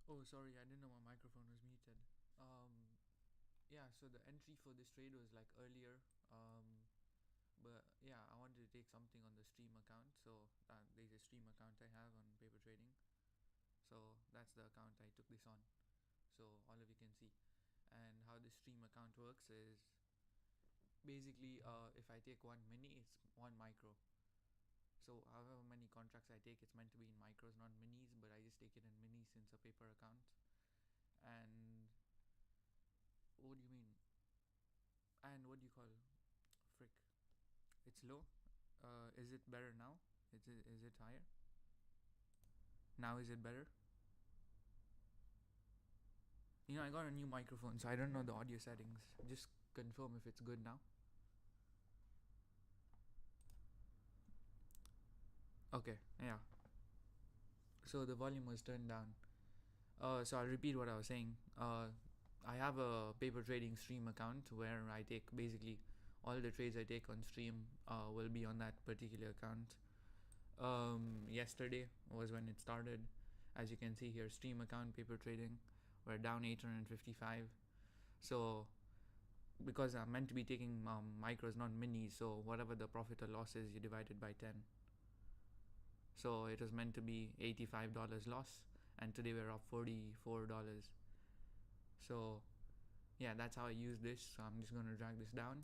Oh, sorry, I didn't know my microphone was muted. Yeah, so the entry for this trade was like earlier. But yeah, I wanted to take something on the stream account. So there's a stream account I have on paper trading. So that's the account I took this on. So all of you can see. And how the stream account works is basically if I take one mini, it's one micro. So however many contracts I take, it's meant to be in micros, not minis, but I just take it in minis since a paper account. And what do you mean? And what do you call frick? It's low. Is it better now? Is it higher? Now is it better? I got a new microphone, so I don't know the audio settings. Just confirm if it's good now. Okay, yeah. So the volume was turned down. So I'll repeat what I was saying. I have a paper trading stream account where I take basically all the trades I take on stream will be on that particular account. Yesterday was when it started. As you can see here, stream account paper trading. We're down 855. So because I'm meant to be taking micros, not minis, so whatever the profit or loss is, you divide it by 10. So it was meant to be $85 loss, and today we're up $44. So yeah, that's how I use this. So I'm just gonna drag this down.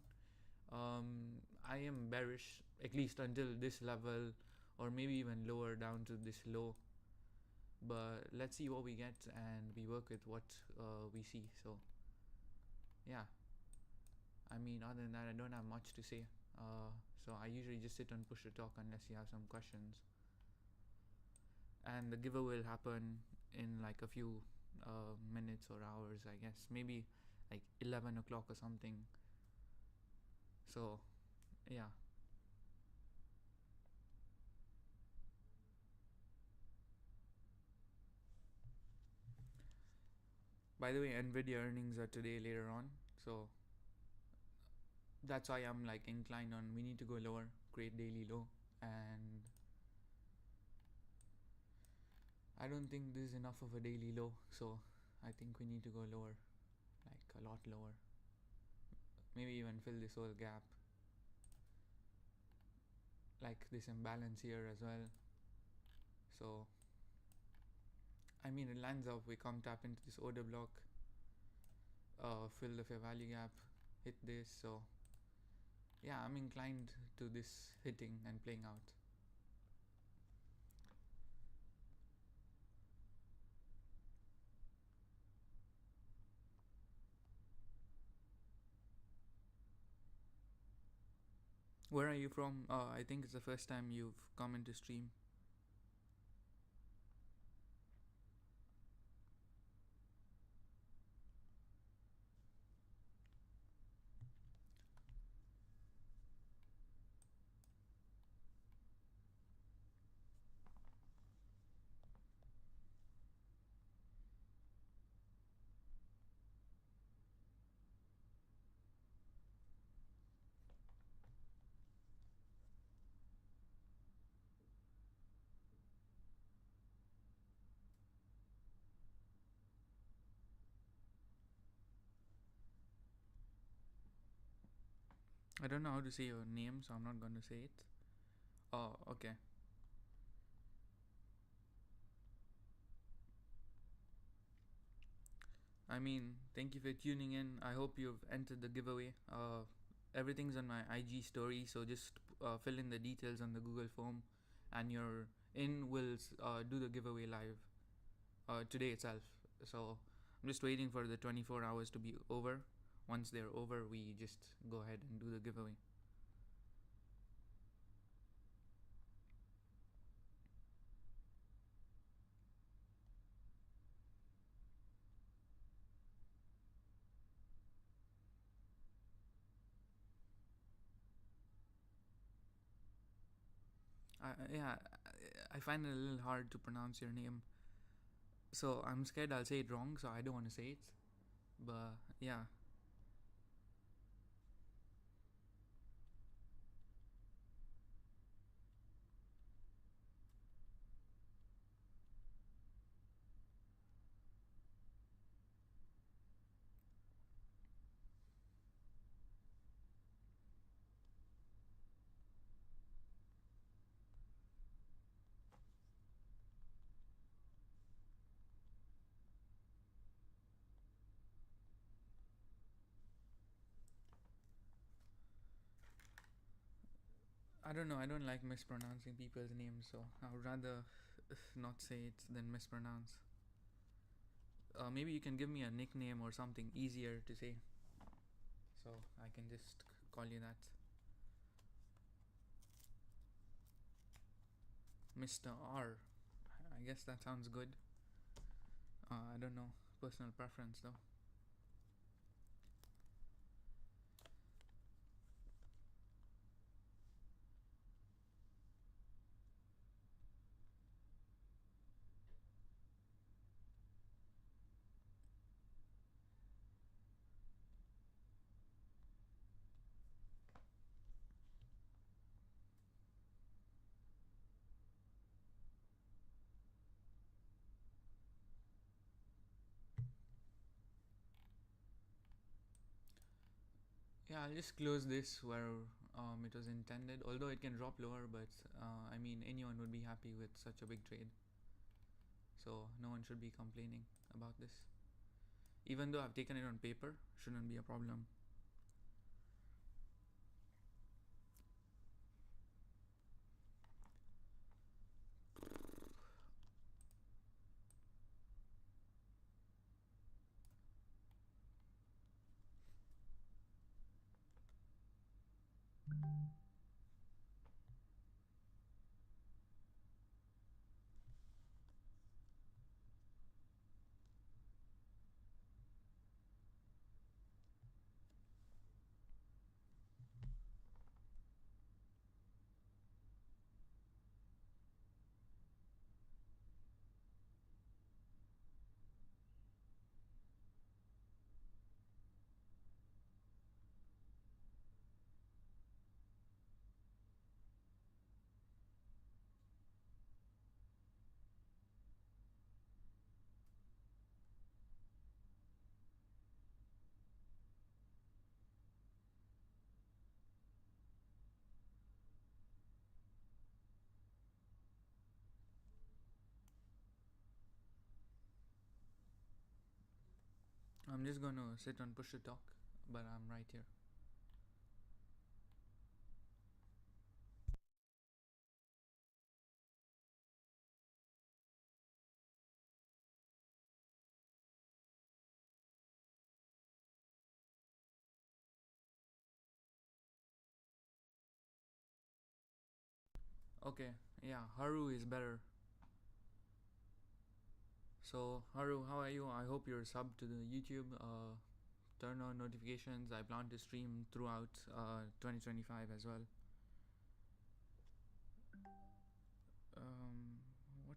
I am bearish at least until this level, or maybe even lower down to this low. But let's see what we get, and we work with what we see. So yeah, I mean, other than that, I don't have much to say. So I usually just sit and push to talk unless you have some questions. And the giveaway will happen in like a few minutes or hours, I guess. Maybe like 11 o'clock or something. So yeah. By the way, Nvidia earnings are today later on. So that's why I'm like inclined on we need to go lower, create daily low. And I don't think this is enough of a daily low. So I think we need to go lower, like a lot lower. Maybe even fill this whole gap, like this imbalance here as well. So I mean, it lines up. We come tap into this order block, fill the fair value gap, hit this. So yeah, I'm inclined to this hitting and playing out. Where are you from? I think it's the first time you've come into stream. I don't know how to say your name, so I'm not going to say it. Oh, okay. I mean, thank you for tuning in. I hope you've entered the giveaway. Everything's on my IG story, so just fill in the details on the Google form, and your in will do the giveaway live today itself. So I'm just waiting for the 24 hours to be over. Once they're over, we just go ahead and do the giveaway. Yeah, I find it a little hard to pronounce your name, so I'm scared I'll say it wrong, so I don't want to say it. But yeah. I don't know. I don't like mispronouncing people's names, so I would rather not say it than mispronounce. Maybe you can give me a nickname or something easier to say, so I can just call you that. Mr. R. I guess that sounds good. I don't know. Personal preference though. Yeah, I'll just close this where it was intended. Although it can drop lower, but I mean anyone would be happy with such a big trade. So no one should be complaining about this. Even though I've taken it on paper, shouldn't be a problem. I'm just gonna sit and push to talk, but I'm right here. Okay, yeah, Haru is better. So Haru, how are you? I hope you're subbed to the YouTube. Turn on notifications. I plan to stream throughout 2025 as well. What?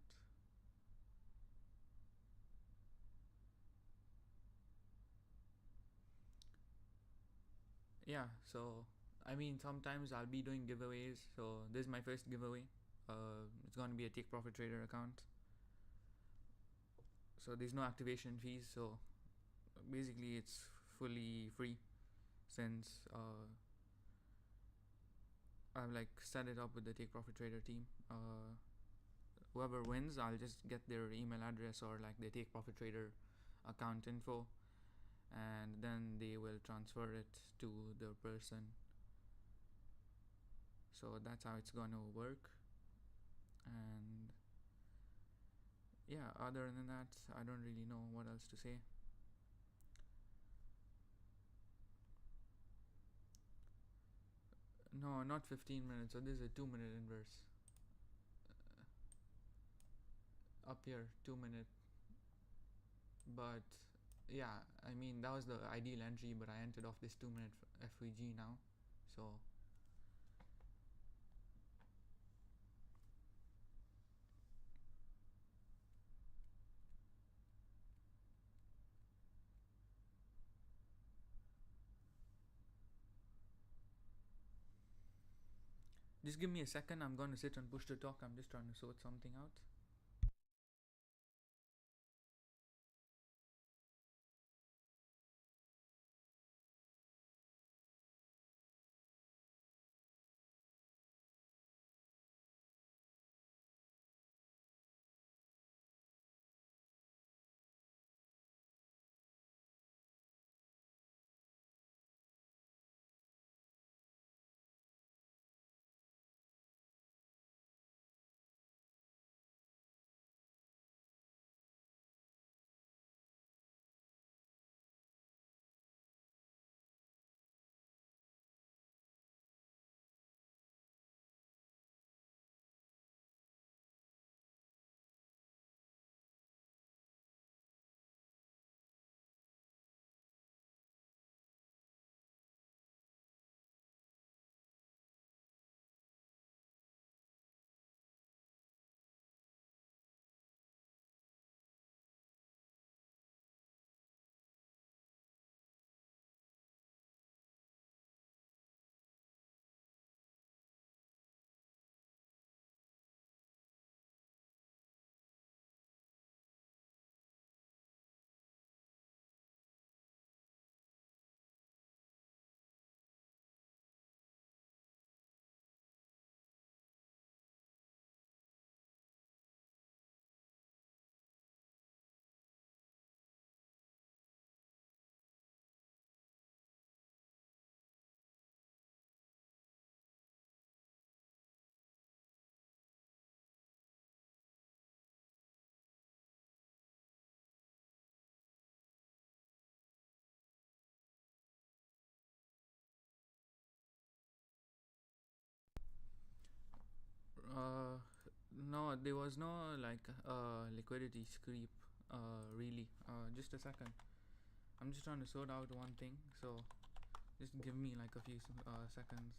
Yeah, so I mean, sometimes I'll be doing giveaways. So this is my first giveaway. It's going to be a Take Profit Trader account. So there's no activation fees. So basically, it's fully free since I've like set it up with the Take Profit Trader team. Whoever wins, I'll just get their email address or like the Take Profit Trader account info, and then they will transfer it to the person. So that's how it's gonna work. And yeah, other than that, I don't really know what else to say. No, not 15 minutes. So this is a 2 minute inverse. Up here, 2 minute. But yeah, I mean that was the ideal entry, but I entered off this 2 minute FVG now. So just give me a second. I'm gonna sit and push to talk. I'm just trying to sort something out. No, there was no like liquidity creep. Really. Just a second. I'm just trying to sort out one thing. So just give me like a few seconds.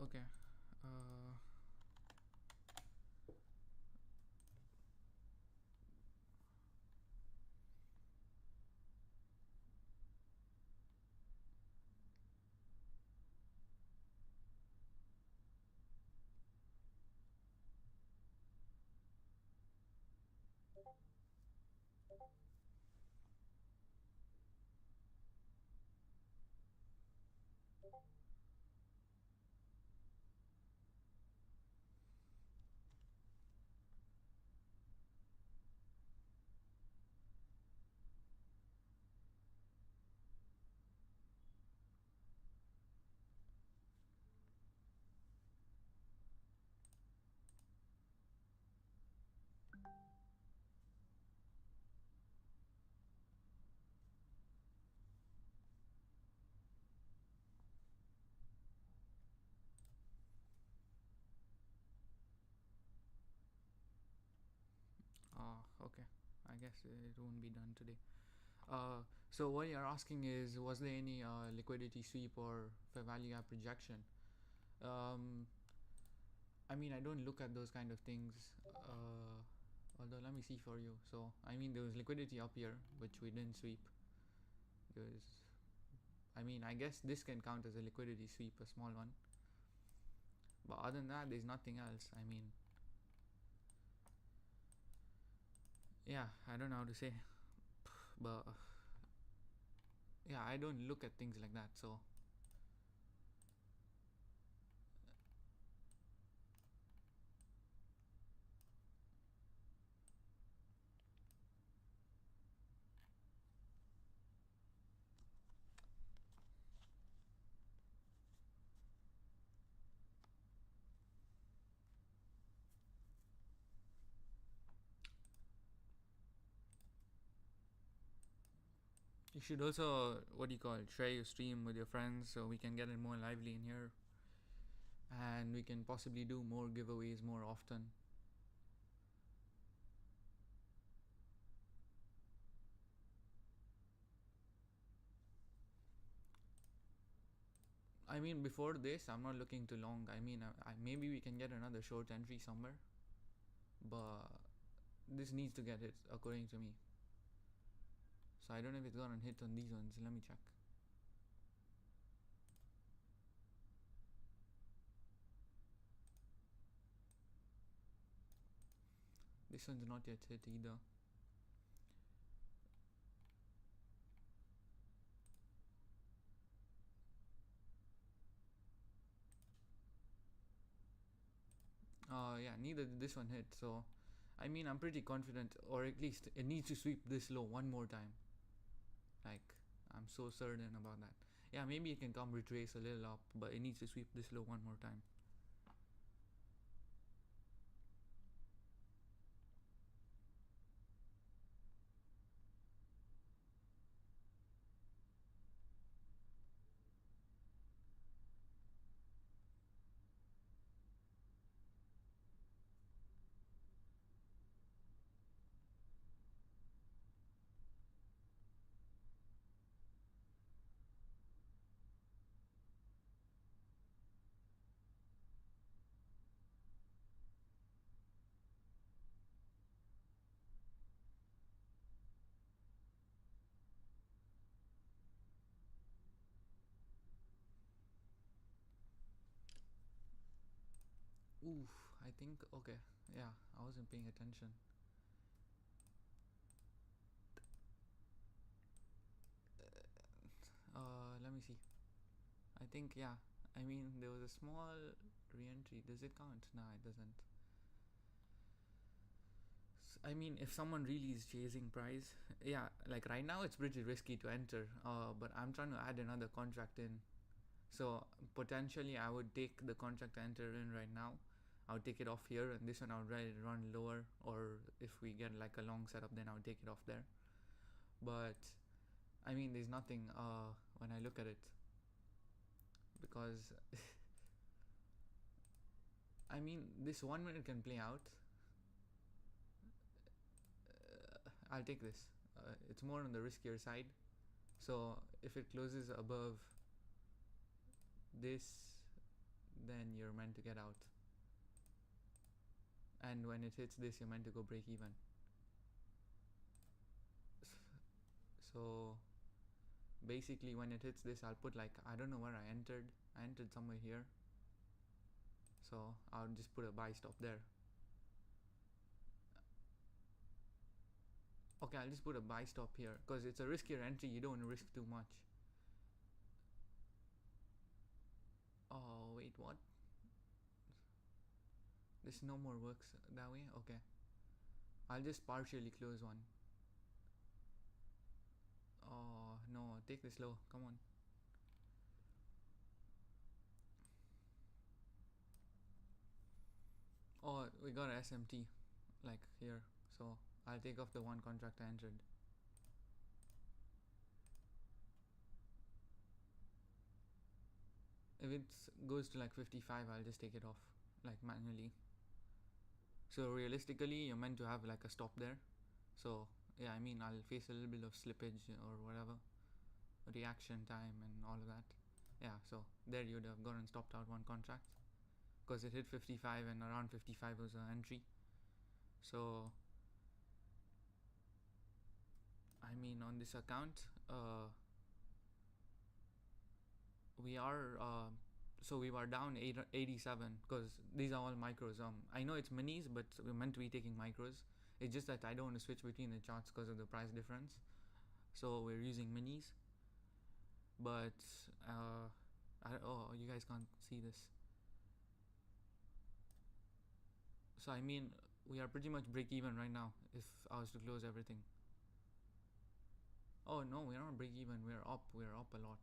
Okay. Uh, okay. I guess it won't be done today. So what you're asking is, was there any liquidity sweep or fair value gap rejection? Um, I mean, I don't look at those kind of things. Although let me see for you. So I mean, there was liquidity up here, which we didn't sweep. Because I mean, I guess this can count as a liquidity sweep, a small one. But other than that, there's nothing else. I mean, yeah, I don't know how to say, but yeah, I don't look at things like that. So you should also, what do you call it, share your stream with your friends so we can get it more lively in here, and we can possibly do more giveaways more often. I mean, before this, I'm not looking too long. I mean, maybe we can get another short entry somewhere, but this needs to get hit according to me. So I don't know if it's gonna hit on these ones. Let me check. This one's not yet hit either. Yeah, neither did this one hit. So, I mean, I'm pretty confident, or at least it needs to sweep this low one more time. Like, I'm so certain about that. Yeah, maybe it can come retrace a little up, but it needs to sweep this low one more time. Oof, I think, okay, yeah, I wasn't paying attention. Let me see. I think, yeah, I mean, there was a small re entry. Does it count? Nah, it doesn't. I mean, if someone really is chasing price, yeah, like right now it's pretty risky to enter. But I'm trying to add another contract in. So potentially, I would take the contract to enter in right now. I would take it off here, and this one I would run lower. Or if we get like a long setup, then I would take it off there. But I mean, there's nothing when I look at it. because I mean this 1 minute can play out. I'll take this. It's more on the riskier side. So if it closes above this, then you're meant to get out. And when it hits this, you're meant to go break even. So basically when it hits this, I'll put like, I don't know where I entered somewhere here, so I'll just put a buy stop there. Okay, I'll just put a buy stop here because it's a riskier entry. You don't want to risk too much. Oh wait, what? This no more works that way. Okay, I'll just partially close one. Oh no, take this low, come on. Oh, we got a SMT like here, so I'll take off the one contract I entered. If it goes to like 55, I'll just take it off like manually. So realistically, you're meant to have like a stop there. So yeah, I mean I'll face a little bit of slippage or whatever, reaction time and all of that. Yeah, so there you'd have gone and stopped out one contract because it hit 55 and around 55 was an entry. So I mean on this account, we are so we were down 87 because these are all micros. I know it's minis, but we're meant to be taking micros. It's just that I don't want to switch between the charts because of the price difference, so we're using minis. But oh, you guys can't see this. So I mean we are pretty much break even right now if I was to close everything. Oh no, we're not break even, we're up a lot.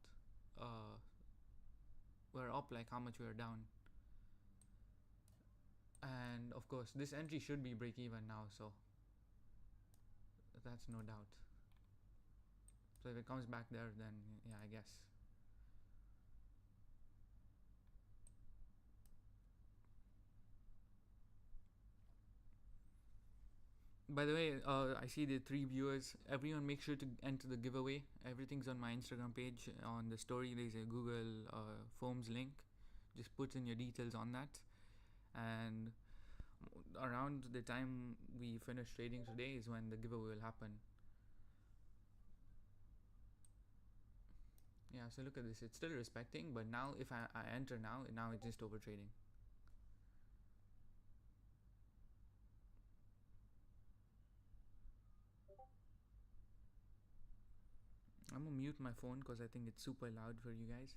We're up like how much we're down. And of course this entry should be break even now, so that's no doubt. So if it comes back there, then yeah, I guess. By the way, I see the 3 viewers. Everyone make sure to enter the giveaway. Everything's on my Instagram page. On the story there's a Google Forms link. Just put in your details on that. And around the time we finish trading today is when the giveaway will happen. Yeah, so look at this. It's still respecting, but now if I enter now it's just over trading. I'm gonna mute my phone because I think it's super loud for you guys.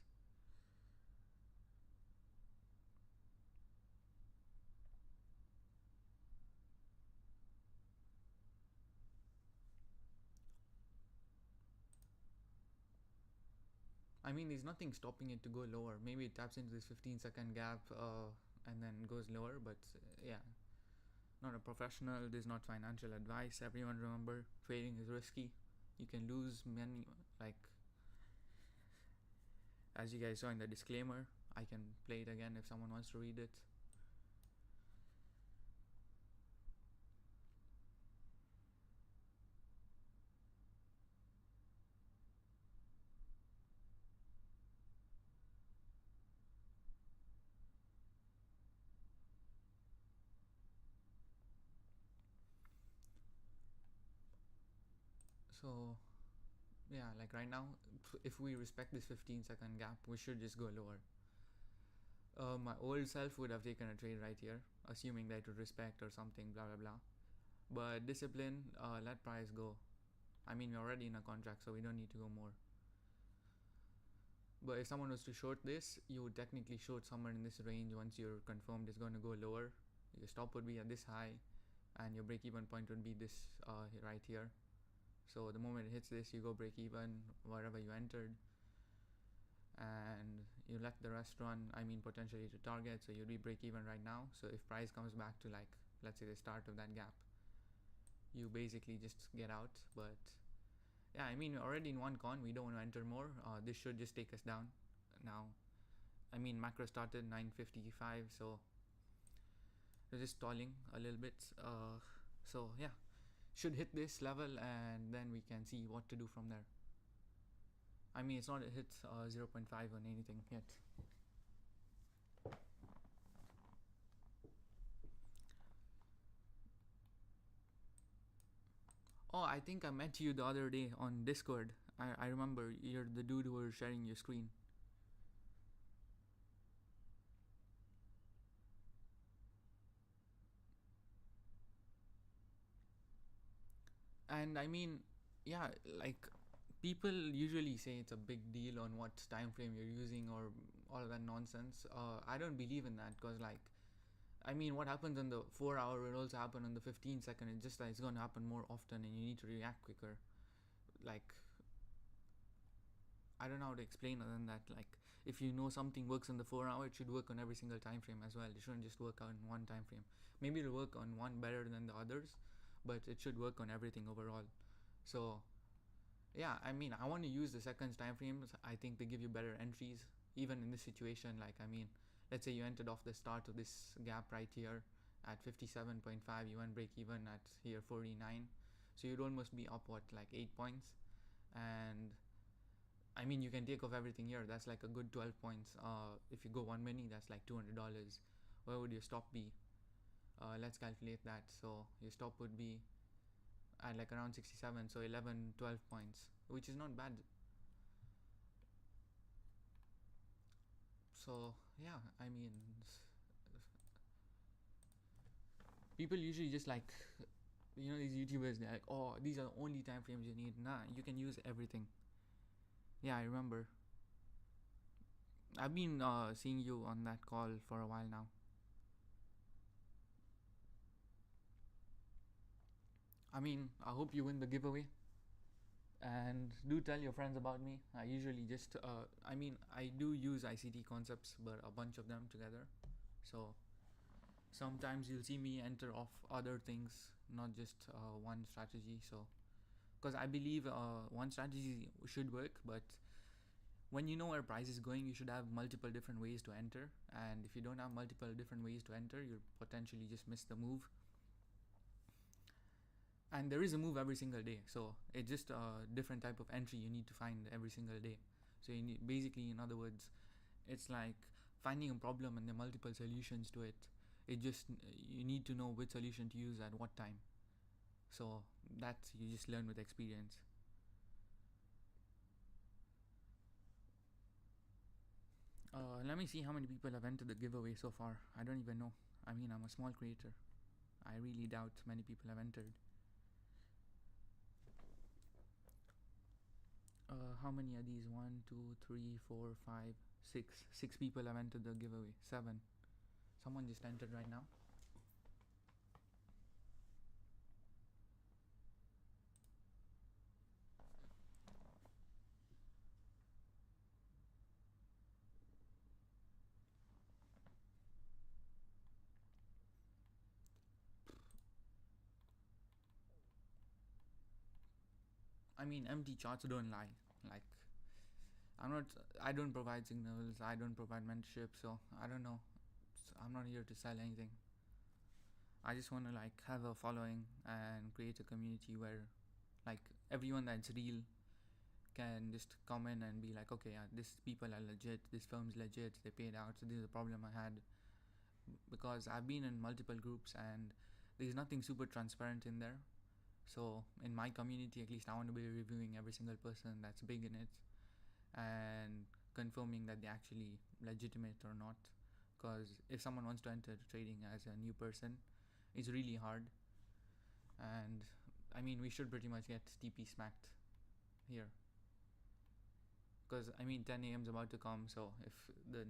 I mean, there's nothing stopping it to go lower. Maybe it taps into this 15-second gap and then goes lower, but yeah, not a professional. There's not financial advice. Everyone remember, trading is risky. You can lose many, like as you guys saw in the disclaimer. I can play it again if someone wants to read it. So yeah, like right now, if we respect this 15-second gap, we should just go lower. My old self would have taken a trade right here, assuming that it would respect or something, blah blah blah. But discipline, let price go. I mean, we're already in a contract, so we don't need to go more. But if someone was to short this, you would technically short somewhere in this range once you're confirmed it's going to go lower. Your stop would be at this high, and your break even point would be this right here. So the moment it hits this, you go break even wherever you entered, and you let the rest run. I mean, potentially to target, so you'll be break even right now. So if price comes back to like, let's say the start of that gap, you basically just get out. But yeah, I mean, we're already in one con, we don't want to enter more. This should just take us down now. I mean, macro started 9:55, so we're just stalling a little bit. So yeah, should hit this level and then we can see what to do from there. I mean, it's not hit 0 0.5 on anything yet. Oh, I think I met you the other day on Discord. I remember you're the dude who was sharing your screen. And I mean, yeah, like people usually say it's a big deal on what time frame you're using or all of that nonsense. I don't believe in that because, like, I mean, what happens on the 4 hour will also happen on the 15 second. It's just that it's going to happen more often and you need to react quicker. Like, I don't know how to explain other than that. Like, if you know something works on the 4 hour, it should work on every single time frame as well. It shouldn't just work on one time frame. Maybe it'll work on one better than the others, but it should work on everything overall. So yeah, I mean, I want to use the seconds time frames. I think they give you better entries, even in this situation. Like, I mean, let's say you entered off the start of this gap right here at 57.5, you went break even at here 49, so you'd almost be up what, like 8 points. And I mean, you can take off everything here, that's like a good 12 points. If you go 1 mini, that's like $200. Where would your stop be? Let's calculate that. So your stop would be at like around 67, so 11 12 points, which is not bad. So yeah, I mean, people usually just like, these YouTubers, they're like, oh, these are the only time frames you need. Nah, you can use everything. Yeah, I remember. I've been seeing you on that call for a while now. I mean, I hope you win the giveaway. And do tell your friends about me. I usually just, I mean, I do use ICT concepts, but a bunch of them together. So sometimes you'll see me enter off other things, not just one strategy. So, because I believe one strategy should work, but when you know where price is going, you should have multiple different ways to enter. And if you don't have multiple different ways to enter, you'll potentially just miss the move. And there is a move every single day, so it's just a different type of entry you need to find every single day. So you need, basically, in other words, it's like finding a problem and there are multiple solutions to it. It just, you need to know which solution to use at what time. So that you just learn with experience. Let me see how many people have entered the giveaway so far. I don't even know. I mean, I'm a small creator. I really doubt many people have entered. How many are these? 1, 2, 3, 4, 5, 6. 6 people have entered the giveaway. 7. Someone just entered right now. I mean, empty charts don't lie. Like, I don't provide signals, I don't provide mentorship, so I don't know. I'm not here to sell anything. I just want to like have a following and create a community where like everyone that's real can just come in and be like, okay, this people are legit, this firm's legit, they paid out, so this is a problem I had. Because I've been in multiple groups and there's nothing super transparent in there. So in my community, at least, I want to be reviewing every single person that's big in it and confirming that they're actually legitimate or not. Because if someone wants to enter trading as a new person, it's really hard. And I mean, we should pretty much get TP smacked here. Because I mean, 10 a.m. is about to come, so if the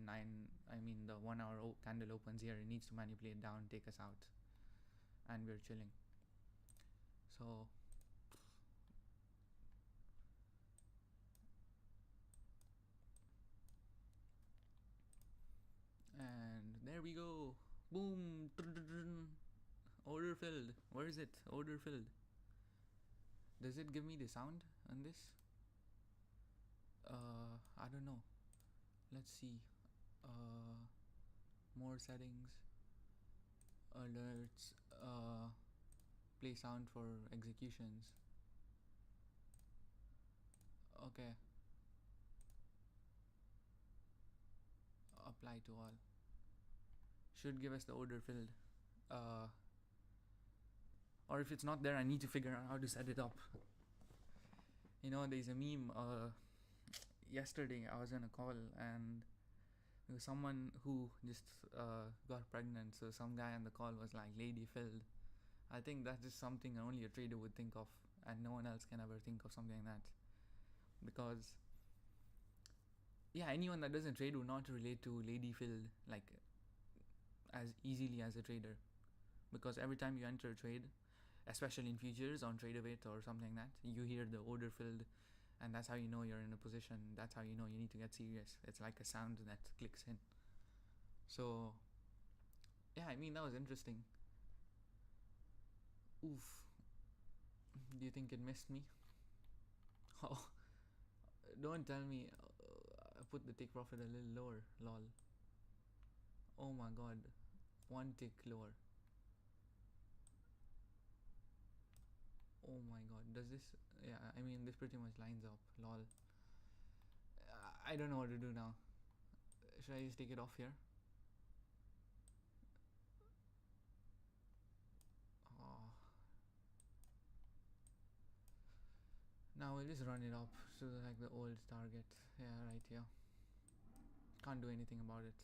1 hour candle opens here, it needs to manipulate down, take us out, and we're chilling. So and there we go, boom. Order filled. Where is it? Order filled. Does it give me the sound on this? I don't know. Let's see. uh, more settings, alerts, play sound for executions. Okay, apply to all. Should give us the order filled. Uh, or if it's not there, I need to figure out how to set it up. There's a meme. Yesterday I was on a call and there was someone who just got pregnant. So some guy on the call was like, "Lady filled." I think that's just something only a trader would think of, and no one else can ever think of something like that. Because yeah, anyone that doesn't trade would not relate to lady filled like as easily as a trader. Because every time you enter a trade, especially in futures on TradeAway or something like that, you hear the order filled, and that's how you know you're in a position. That's how you know you need to get serious. It's like a sound that clicks in. So yeah, I mean, that was interesting. Oof. Do you think it missed me? Oh, don't tell me. Put the take profit a little lower. Lol. Oh my god. One tick lower. Oh my god. Does this? Yeah, I mean, this pretty much lines up. Lol. I don't know what to do now. Should I just take it off here? Oh. Now we'll just run it up to like the old target. Yeah, right here. Can't do anything about it.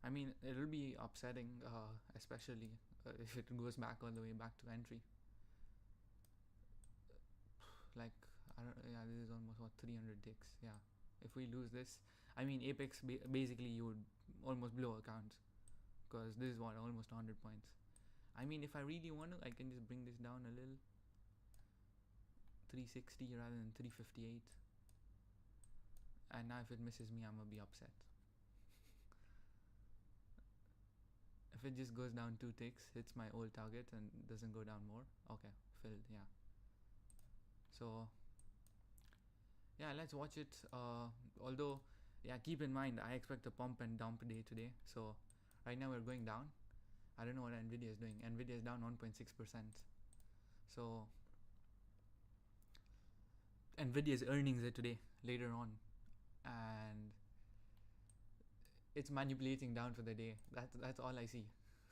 I mean, it'll be upsetting, especially if it goes back all the way back to entry. Like, I don't. Yeah, this is almost what 300 ticks. Yeah, if we lose this, I mean, Apex basically you would almost blow accounts because this is what almost 100 points. I mean, if I really want to, I can just bring this down a little. 360 rather than 358. And now if it misses me, I'm gonna be upset. If it just goes down 2 ticks, hits my old target and doesn't go down more. Okay, filled, yeah. So yeah, let's watch it. Although, yeah, keep in mind I expect a pump and dump day today. So right now we're going down. I don't know what Nvidia is doing. Nvidia is down 1.6%. So Nvidia's earnings are today later on, and it's manipulating down for the day. That's all I see.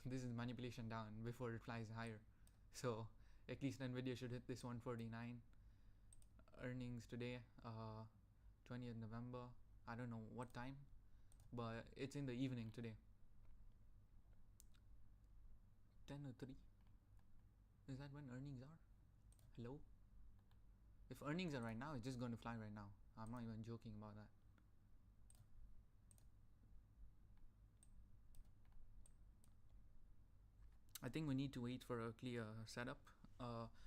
This is manipulation down before it flies higher. So at least Nvidia should hit this 149. Earnings today, 20th November. I don't know what time, but it's in the evening today. 10:03. Is that when earnings are? Hello? If earnings are right now, it's just going to fly right now. I'm not even joking about that. I think we need to wait for a clear setup.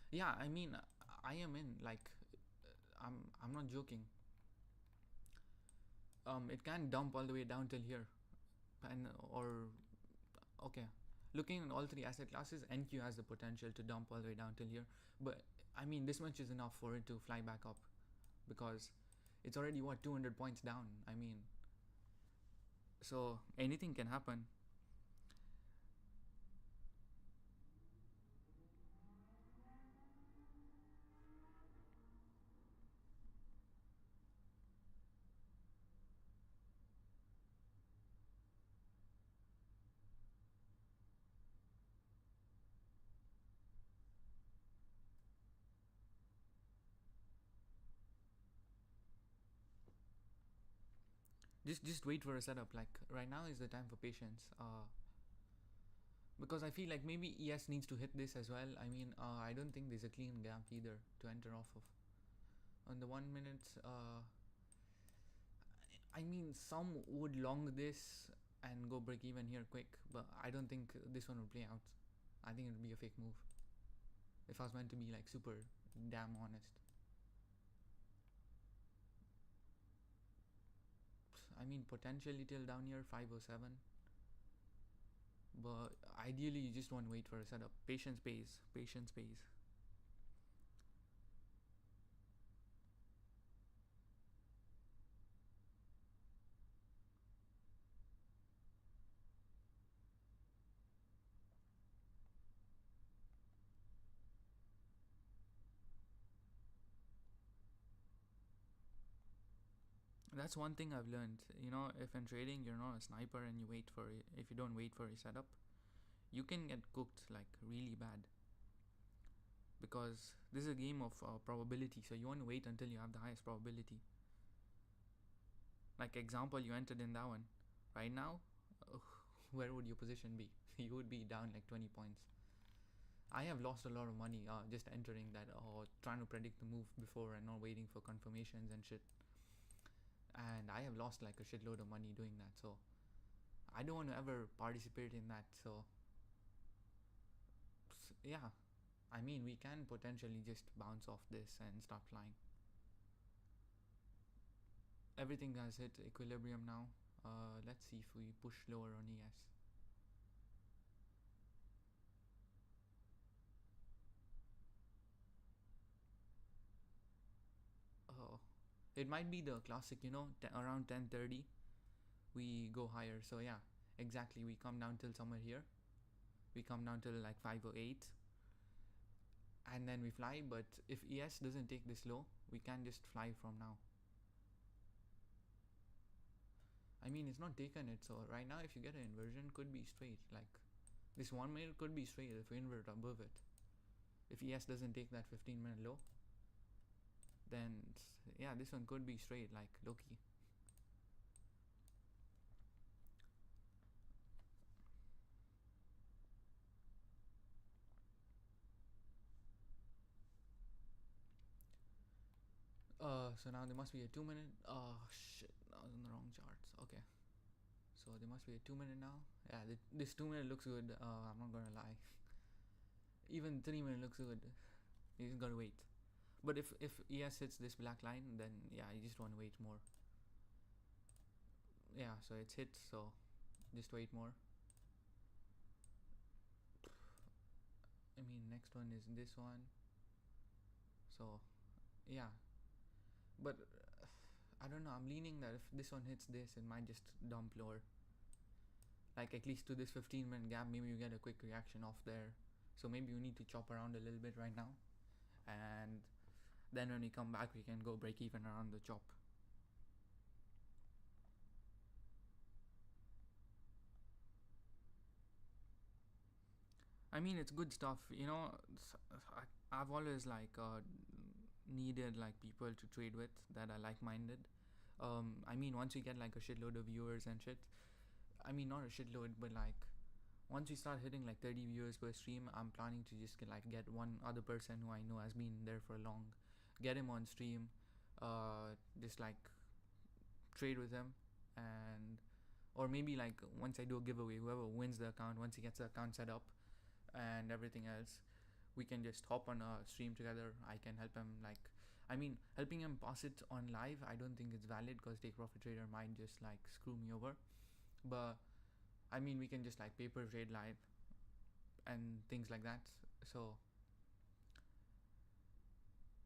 Yeah, I mean, I am in. Like, I'm not joking. It can dump all the way down till here, and or okay. Looking at all three asset classes, NQ has the potential to dump all the way down till here. But I mean, this much is enough for it to fly back up, because it's already what 200 points down. I mean, so anything can happen. Just wait for a setup. Like right now is the time for patience. Because I feel like maybe ES needs to hit this as well. I mean, I don't think there's a clean gap either to enter off of. On the 1 minute, I mean, some would long this and go break even here quick, but I don't think this one would play out. I think it would be a fake move. If I was meant to be like super damn honest. I mean, potentially till down here 507. But ideally, you just want to wait for a setup. Patience pays. Patience pays. That's one thing I've learned. If in trading you're not a sniper and you wait for it, if you don't wait for a setup, you can get cooked like really bad. Because this is a game of probability, so you want to wait until you have the highest probability. Like example, you entered in that one. Right now, where would your position be? You would be down like 20 points. I have lost a lot of money just entering that or trying to predict the move before and not waiting for confirmations and shit. And I have lost like a shitload of money doing that. So I don't want to ever participate in that. So yeah, I mean, we can potentially just bounce off this and start flying. Everything has hit equilibrium now. Let's see if we push lower on ES. Oh, it might be the classic, around 10:30 we go higher. So yeah, exactly. We come down till somewhere here. We come down till like 5:08, and then we fly. But if ES doesn't take this low, we can just fly from now. I mean, it's not taken it, so right now if you get an inversion, could be straight. Like this 1 minute could be straight if we invert above it. If ES doesn't take that 15-minute low, then yeah, this one could be straight, like low-key. So now there must be a 2 minute. Oh shit, I was on the wrong charts. Okay, so there must be a 2 minute now. Yeah, this 2 minute looks good. I'm not gonna lie. Even 3 minute looks good. You just gotta wait. But if ES hits this black line, then yeah, you just want to wait more. Yeah, so it's hit, so just wait more. I mean, next one is this one. So yeah, but I don't know. I'm leaning that if this one hits this, it might just dump lower. Like at least to this 15-minute gap, maybe you get a quick reaction off there. So maybe you need to chop around a little bit right now, and then when we come back, we can go break even around the chop. I mean, it's good stuff. I've always like needed like people to trade with that are like-minded. I mean, once we get like a shitload of viewers and shit, I mean, not a shitload, but like once we start hitting like 30 viewers per stream, I'm planning to just get one other person who I know has been there for long, get him on stream, just like trade with him, and or maybe like once I do a giveaway, whoever wins the account, once he gets the account set up and everything else, we can just hop on a stream together. I can help him, like, I mean, helping him pass it on live, I don't think it's valid because Take Profit Trader might just like screw me over. But I mean, we can just like paper trade live and things like that. So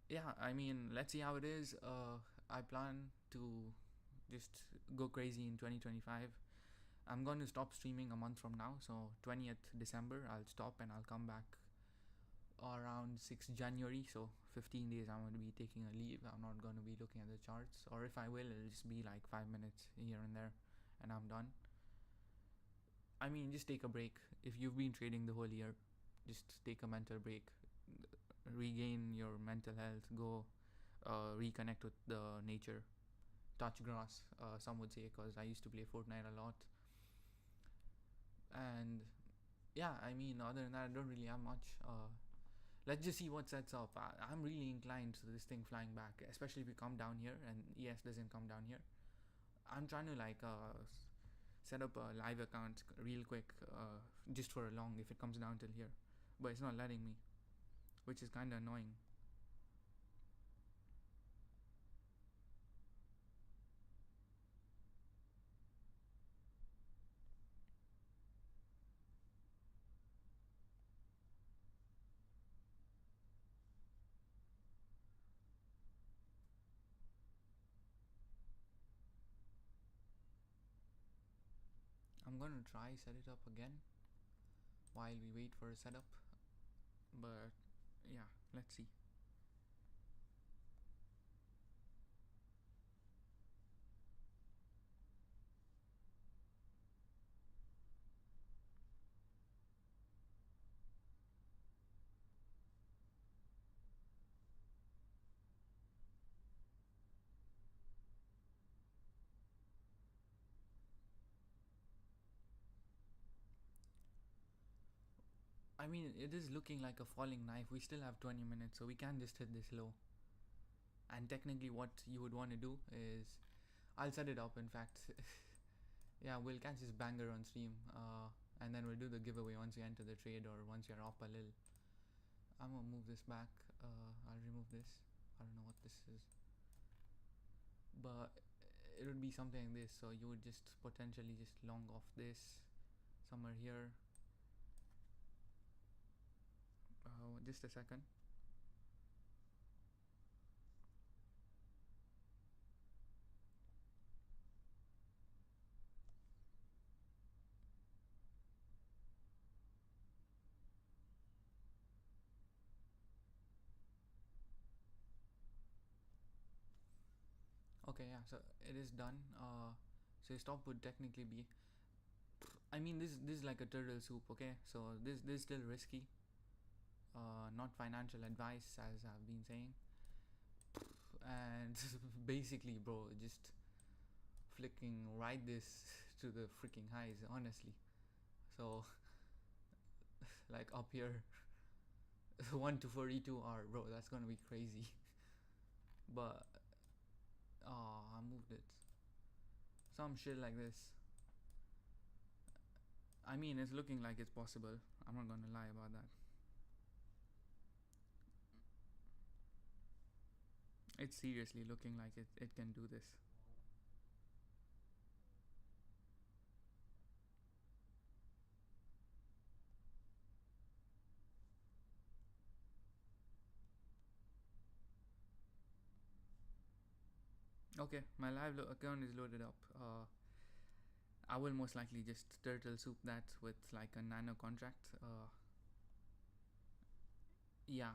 yeah, I mean, let's see how it is. I plan to just go crazy in 2025. I'm going to stop streaming a month from now, so 20th December I'll stop and I'll come back around 6th January. So 15 days I'm going to be taking a leave. I'm not going to be looking at the charts, or if I will, it'll just be like 5 minutes here and there and I'm done. I mean, just take a break. If you've been trading the whole year, just take a mental break, regain your mental health, go reconnect with the nature, touch grass, some would say, because I used to play Fortnite a lot. And yeah, I mean, other than that, I don't really have much. Let's just see what sets up. I'm really inclined to this thing flying back, especially if we come down here and ES doesn't come down here. I'm trying to like set up a live account real quick, just for a long if it comes down till here, but it's not letting me, which is kind of annoying. I'm gonna try set it up again while we wait for a setup, but yeah, let's see. I mean, it is looking like a falling knife. We still have 20 minutes, so we can just hit this low. And technically, what you would want to do is, I'll set it up. In fact, yeah, we'll catch this banger on stream, and then we'll do the giveaway once you enter the trade or once you're up a little. I'm gonna move this back. I'll remove this. I don't know what this is, but it would be something like this. So you would just potentially just long off this somewhere here. Just a second. Okay, yeah, so it is done. So your stop would technically be, I mean, this is like a turtle soup. Okay, so this is still risky. Not financial advice, as I've been saying. And basically, bro, just flicking right this to the freaking highs, honestly. So like up here, 1 to 42 R, bro, that's gonna be crazy. But I moved it. Some shit like this. I mean, it's looking like it's possible. I'm not gonna lie about that. It's seriously looking like it can do this. Okay, my live account is loaded up. I will most likely just turtle soup that with like a nano contract. Yeah,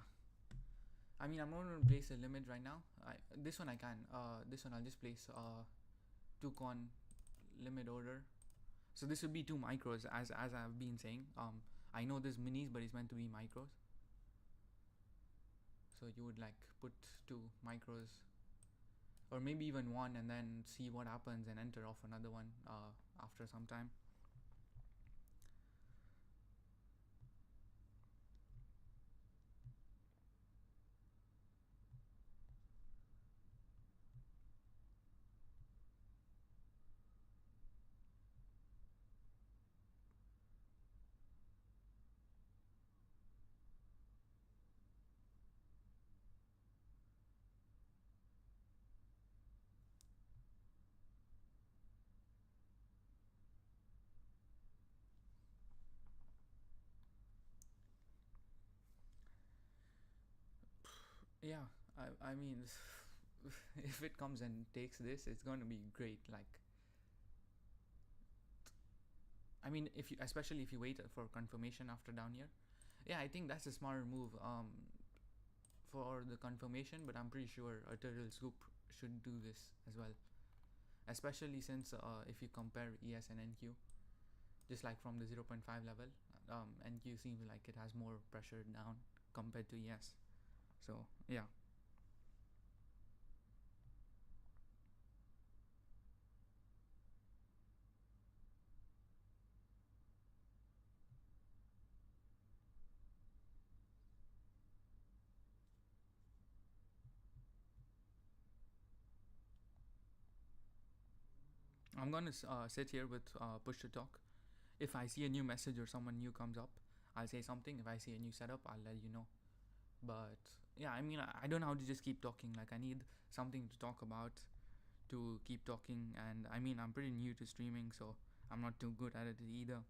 I mean, I'm not going to place a limit right now. This one I can. This one I'll just place 2 con limit order. So this would be 2 micros, as I've been saying. I know there's minis, but it's meant to be micros. So you would like put 2 micros, or maybe even 1, and then see what happens and enter off another one after some time. Yeah, I mean, if it comes and takes this, it's going to be great. Like, I mean, if you, especially if you wait for confirmation after down here, yeah, I think that's a smarter move. For the confirmation, but I'm pretty sure a turtle soup should do this as well. Especially since if you compare ES and NQ, just like from the 0.5 level, NQ seems like it has more pressure down compared to ES. So yeah. I'm gonna sit here with push to talk. If I see a new message or someone new comes up, I'll say something. If I see a new setup, I'll let you know. But yeah, I mean, I don't know how to just keep talking. Like, I need something to talk about to keep talking. And I mean, I'm pretty new to streaming, so I'm not too good at it either.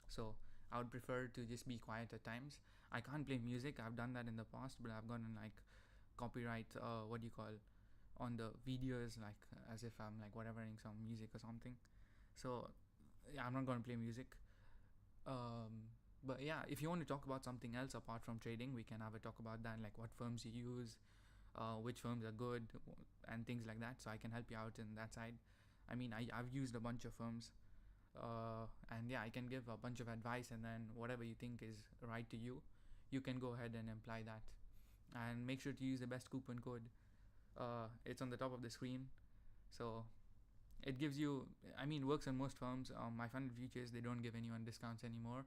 So I would prefer to just be quiet at times. I can't play music. I've done that in the past, but I've gotten like copyright. What do you call, on the videos, like as if I'm like whatevering some music or something. So yeah, I'm not gonna play music. But yeah, if you want to talk about something else apart from trading, we can have a talk about that, like what firms you use, which firms are good, and things like that. So I can help you out in that side. I mean, I've used a bunch of firms, and yeah, I can give a bunch of advice, and then whatever you think is right to you, you can go ahead and apply that. And make sure to use the best coupon code. It's on the top of the screen. So it gives you, I mean, works on most firms. My fund futures, they don't give anyone discounts anymore.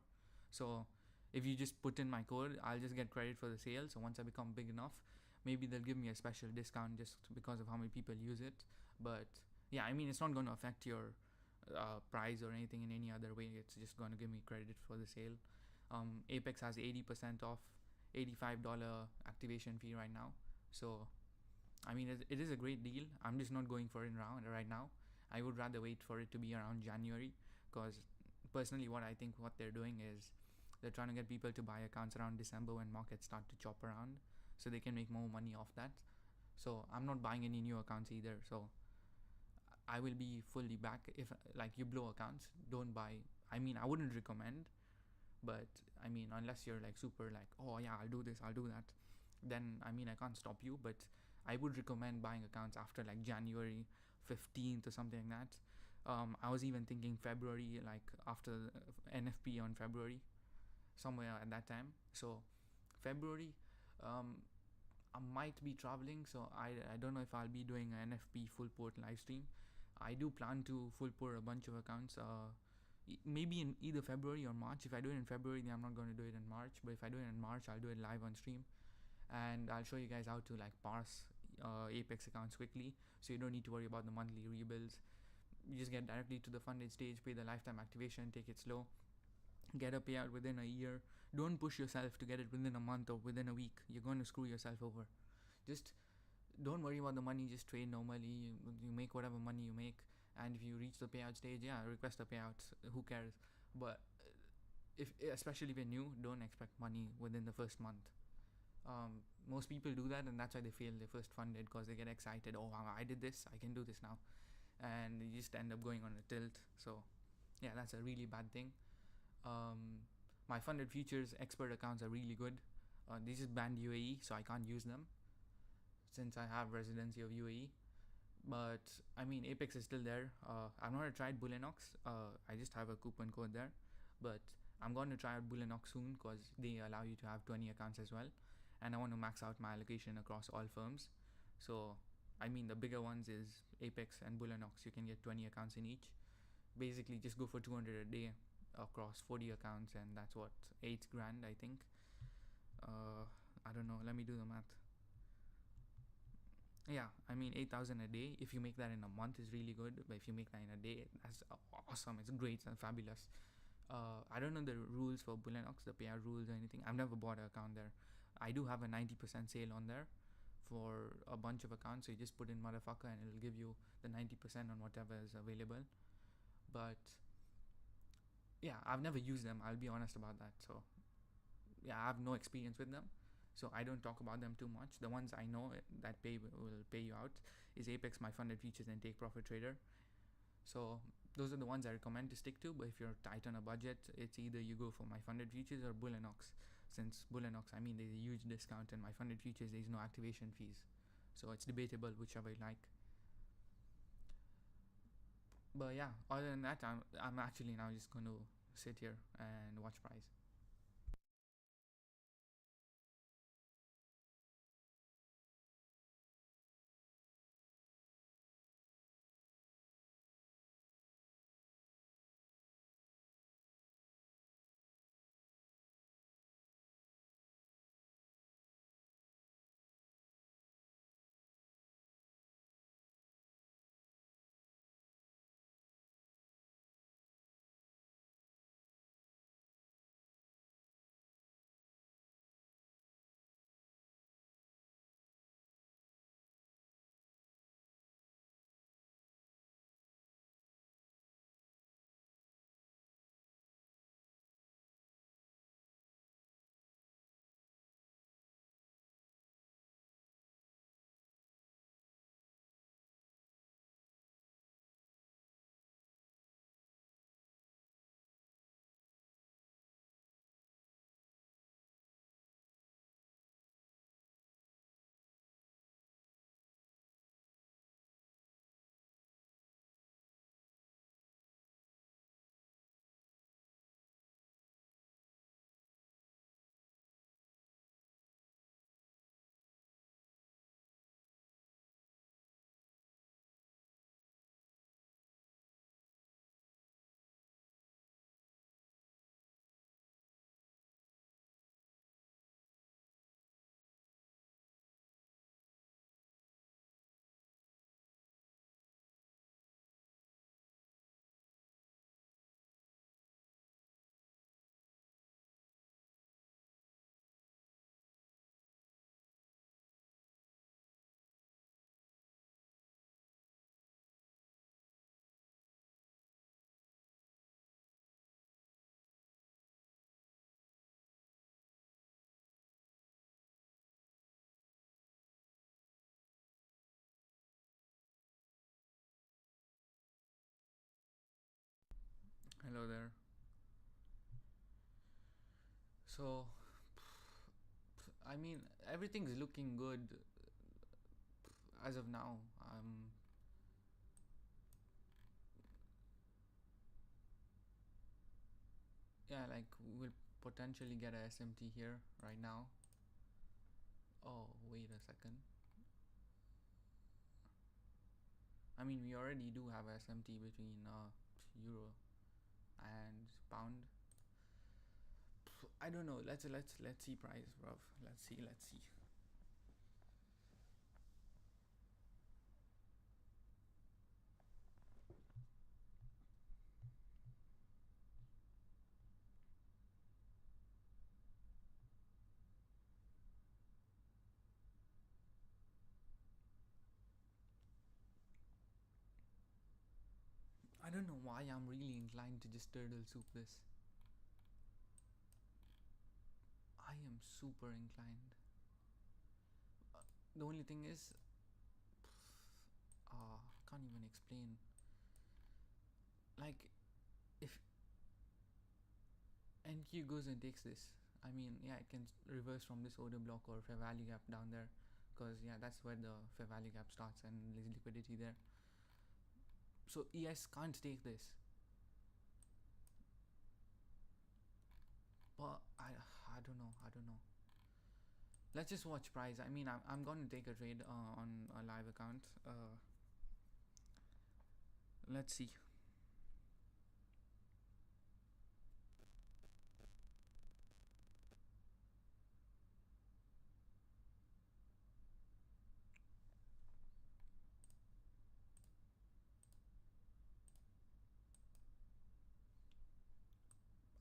So if you just put in my code, I'll just get credit for the sale. So once I become big enough, maybe they'll give me a special discount just because of how many people use it. But yeah, I mean, it's not going to affect your price or anything in any other way. It's just going to give me credit for the sale. Apex has 80% off, $85 activation fee right now. So I mean, it is a great deal. I'm just not going for it right now. I would rather wait for it to be around January, because personally, what I think what they're doing is they're trying to get people to buy accounts around December when markets start to chop around, so they can make more money off that. So I'm not buying any new accounts either. So I will be fully back. If like you blow accounts, don't buy. I mean, I wouldn't recommend, but I mean, unless you're like super like, oh yeah, I'll do this, I'll do that, then I mean, I can't stop you. But I would recommend buying accounts after like January 15th or something like that. I was even thinking February, like after NFP on February, somewhere at that time. So February, um, I might be traveling, so I don't know if I'll be doing an NFP full port live stream. I do plan to full port a bunch of accounts. Maybe in either February or March. If I do it in February, then I'm not going to do it in March. But if I do it in March, I'll do it live on stream, and I'll show you guys how to like parse Apex accounts quickly, so you don't need to worry about the monthly rebuilds. You just get directly to the funded stage, pay the lifetime activation, take it slow, get a payout within a year. Don't push yourself to get it within a month or within a week. You're going to screw yourself over. Just don't worry about the money. Just trade normally. You make whatever money you make, and if you reach the payout stage, yeah, request a payout. Who cares? But if especially if you're new, don't expect money within the first month. Most people do that, and that's why they fail their first funded, because they get excited. Oh, I did this, I can do this now, and you just end up going on a tilt. So yeah, that's a really bad thing. My funded futures expert accounts are really good. They just banned UAE, so I can't use them since I have residency of UAE. But I mean, Apex is still there. I've not tried Bullinox. I just have a coupon code there, but I'm going to try out Bullinox soon, because they allow you to have 20 accounts as well, and I want to max out my allocation across all firms. So I mean, the bigger ones is Apex and Bullinox. You can get 20 accounts in each. Basically, just go for 200 a day across 40 accounts, and that's what, 8 grand, I think. I don't know. Let me do the math. Yeah, I mean, 8,000 a day. If you make that in a month, is really good. But if you make that in a day, that's awesome. It's great and fabulous. I don't know the rules for Bullinox, the payout rules or anything. I've never bought an account there. I do have a 90% sale on there for a bunch of accounts. So you just put in motherfucker, and it'll give you the 90% on whatever is available. But yeah, I've never used them. I'll be honest about that. So yeah, I have no experience with them, so I don't talk about them too much. The ones I know that will pay you out is Apex, My Funded Futures, and Take Profit Trader. So those are the ones I recommend to stick to. But if you're tight on a budget, it's either you go for My Funded Futures or Bullinox. Since Bullinox, I mean, there's a huge discount, and My Funded Futures, there's no activation fees, so it's debatable whichever you like. But yeah, other than that, I'm actually now just going to sit here and watch price. Hello there. So, I mean, everything's looking good as of now. Yeah, like we'll potentially get a SMT here right now. Oh, wait a second. I mean, we already do have a SMT between euro and pound. I don't know. Let's see price, bruv. Let's see. I don't know why I'm really inclined to just turtle soup this. I am super inclined. The only thing is, can't even explain. Like, if NQ goes and takes this, I mean, yeah, it can reverse from this order block or fair value gap down there, because yeah, that's where the fair value gap starts and there's liquidity there. So ES can't take this. But I don't know. Let's just watch price. I mean, I'm going to take a trade on a live account. Let's see.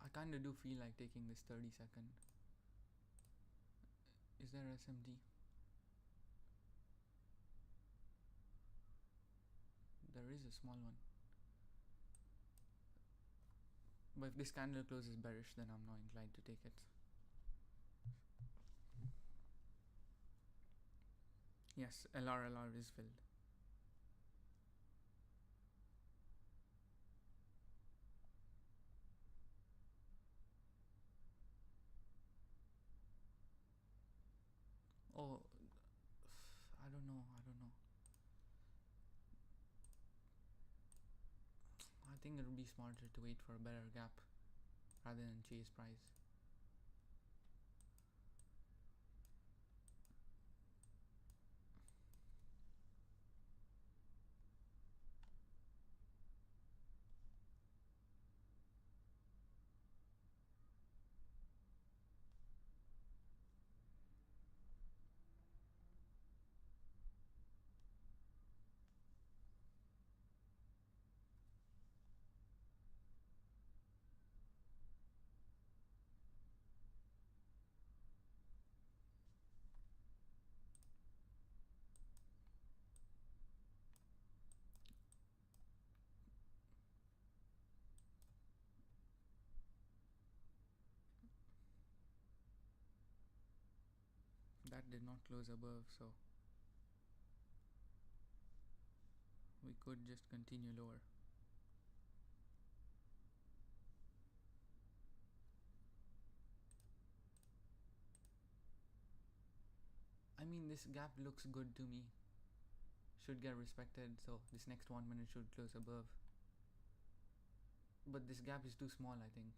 I kind of do feel like taking this 30-second. Is there SMT? There is a small one. But if this candle closes bearish, then I'm not inclined to take it. Yes, LR is filled. Oh, I don't know. I think it would be smarter to wait for a better gap rather than chase price. That did not close above, so we could just continue lower. I mean, this gap looks good to me. Should get respected, so this next 1 minute should close above. But this gap is too small, I think.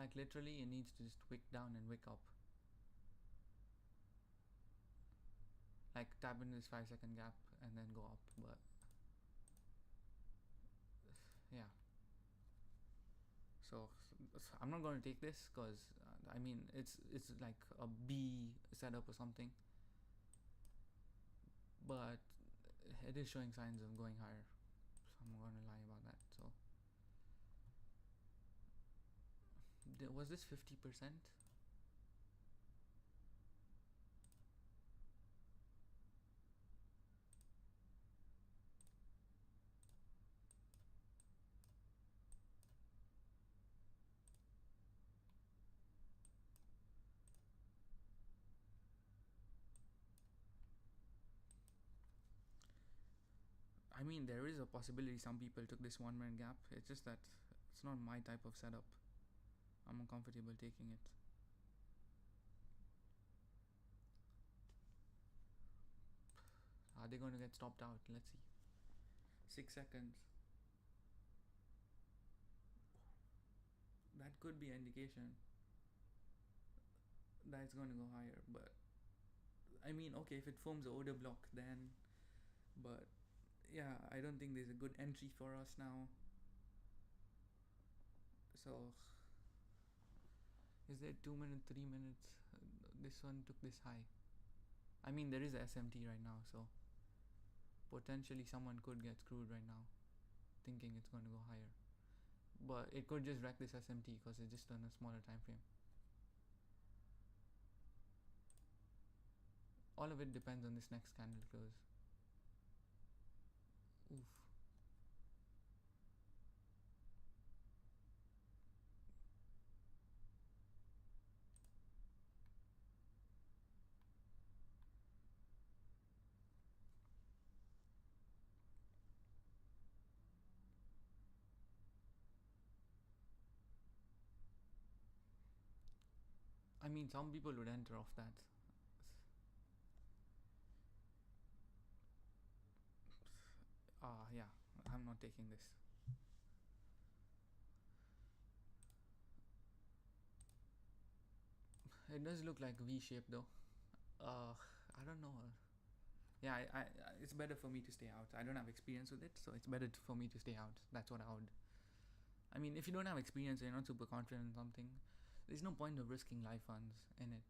Like literally, it needs to just wick down and wick up. Like tap into this 5-second gap and then go up, but yeah. So I'm not going to take this because I mean it's like a B setup or something, but it is showing signs of going higher. So I'm not going to lie about that. So was this 50%? I mean, there is a possibility some people took this 1 minute gap. It's just that it's not my type of setup. I'm uncomfortable taking it. Are they going to get stopped out? Let's see. 6 seconds. That could be an indication that it's going to go higher. But I mean, okay, if it forms an order block, then. But yeah, I don't think there's a good entry for us now. So, is there 2 minutes, 3 minutes? This one took this high. I mean, there is a SMT right now, so potentially someone could get screwed right now, thinking it's going to go higher. But it could just wreck this SMT because it's just on a smaller time frame. All of it depends on this next candle close. Oof. I mean, some people would enter off that. Yeah, I'm not taking this. It does look like V shape though. I don't know. Yeah, it's better for me to stay out. I don't have experience with it, so it's better for me to stay out. That's what I would. I mean, if you don't have experience, you're not super confident in something, there's no point of risking life funds in it.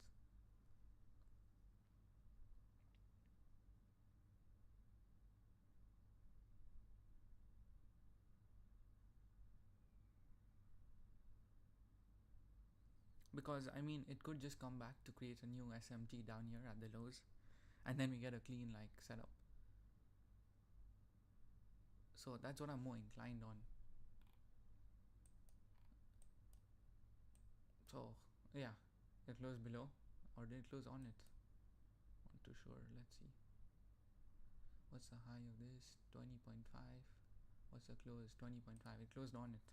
Because I mean, it could just come back to create a new SMT down here at the lows, and then we get a clean like setup. So that's what I'm more inclined on. So yeah, it closed below, or did it close on it? Not too sure. Let's see. What's the high of this? 20.5. What's the close? 20.5. It closed on it.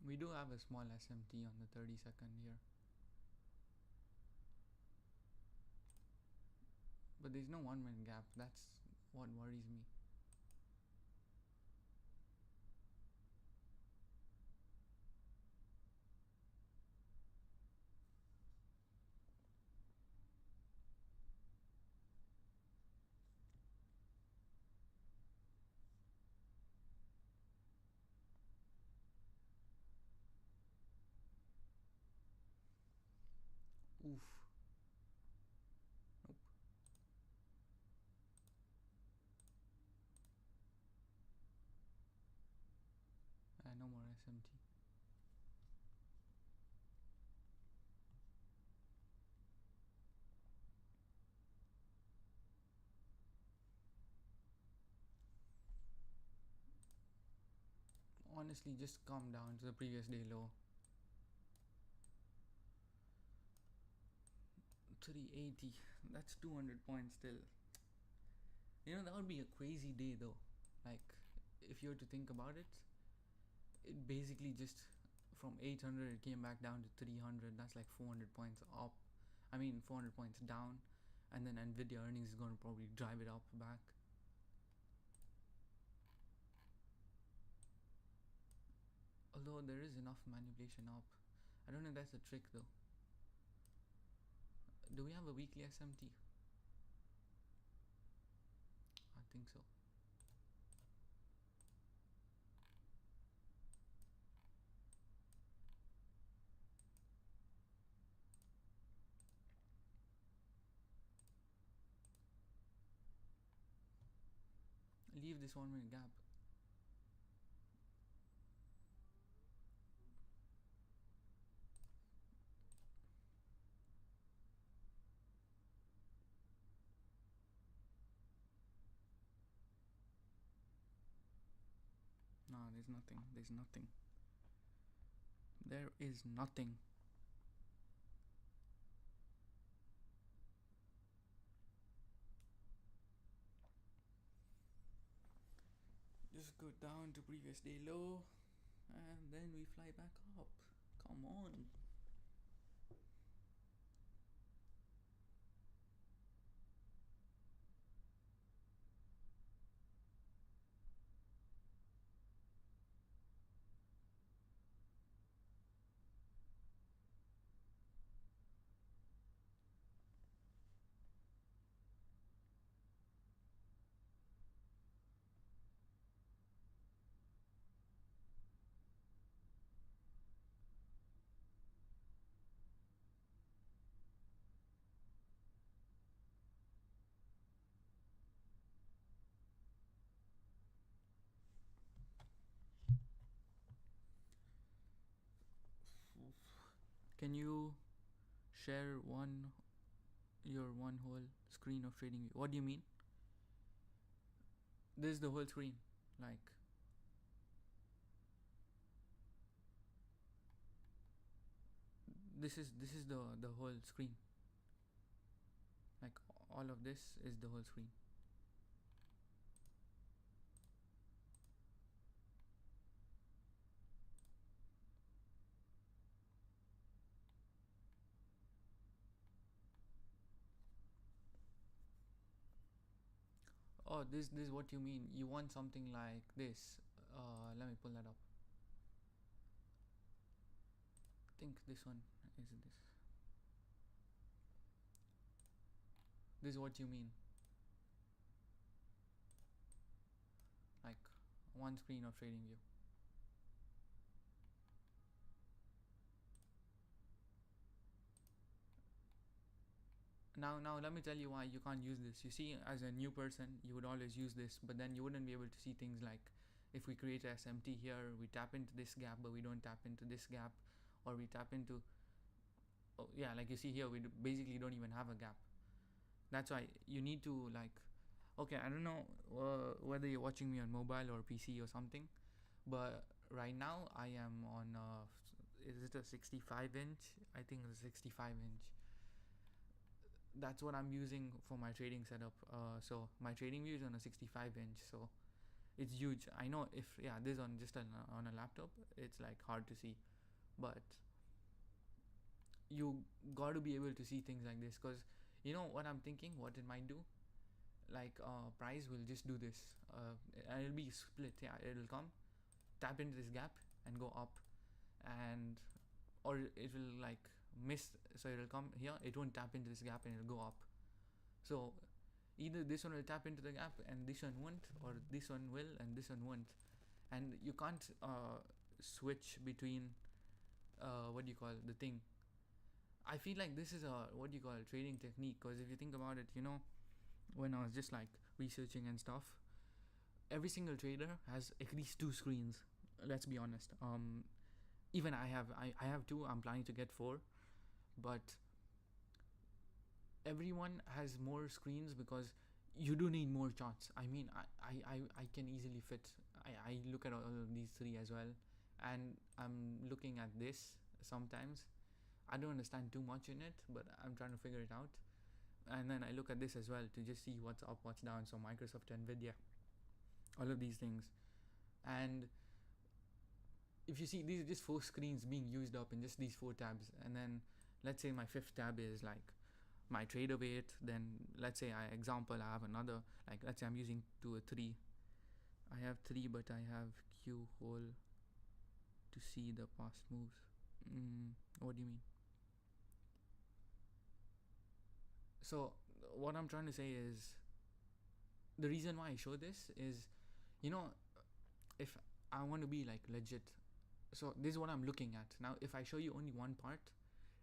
We do have a small SMT on the 30-second here, but there's no 1 minute gap. That's what worries me. Oof. Nope. No more SMT. Honestly, just come down to the previous day low. 380. That's 200 points still. You know, that would be a crazy day though. Like, if you were to think about it, it basically just from 800 it came back down to 300. That's like 400 points up. I mean, 400 points down. And then Nvidia earnings is going to probably drive it up back. Although there is enough manipulation up. I don't know if that's a trick though. Do we have a weekly SMT? I think so. Leave this 1 minute gap. No, there's nothing. There's nothing. There is nothing. Just go down to previous day low and then we fly back up. Come on. Can you share your one whole screen of trading view? What do you mean? This is the whole screen. Like, this is the whole screen. Like, all of this is the whole screen. Oh, this is what you mean. You want something like this. Let me pull that up. I think this one is this. This is what you mean. Like one screen of trading view. Now let me tell you why you can't use this. You see, as a new person, you would always use this, but then you wouldn't be able to see things like, if we create a SMT here, we tap into this gap, but we don't tap into this gap, or we tap into, oh yeah, like you see here, we basically don't even have a gap. That's why you need to, like, okay, I don't know whether you're watching me on mobile or PC or something, but right now I am on is it a 65 inch? I think it's a 65 inch. That's what I'm using for my trading setup. So my trading view is on a 65 inch, so it's huge. I know if this on just on a laptop, it's like hard to see, but you got to be able to see things like this, because you know what I'm thinking, what it might do. Like price will just do this, and it'll be split. Yeah, it'll come, tap into this gap and go up, and or it will like miss, so it'll come here, it won't tap into this gap and it'll go up. So either this one will tap into the gap and this one won't, or this one will and this one won't. And you can't switch between what do you call the thing. I feel like this is a what do you call trading technique, because if you think about it, you know, when I was just like researching and stuff, every single trader has at least two screens. Let's be honest. Even I have two. I'm planning to get four, but everyone has more screens because you do need more charts. I mean, I can easily fit. I look at all of these three as well, and I'm looking at this sometimes. I don't understand too much in it, but I'm trying to figure it out. And then I look at this as well to just see what's up, what's down. So Microsoft, Nvidia, all of these things. And if you see, these are just four screens being used up in just these four tabs. And then let's say my fifth tab is like my trader weight. Then let's say I have another, like let's say I'm using 2 or 3. I have 3, but I have Q whole to see the past moves. What do you mean? So what I'm trying to say is, the reason why I show this is, you know, if I want to be like legit, so this is what I'm looking at. Now if I show you only one part,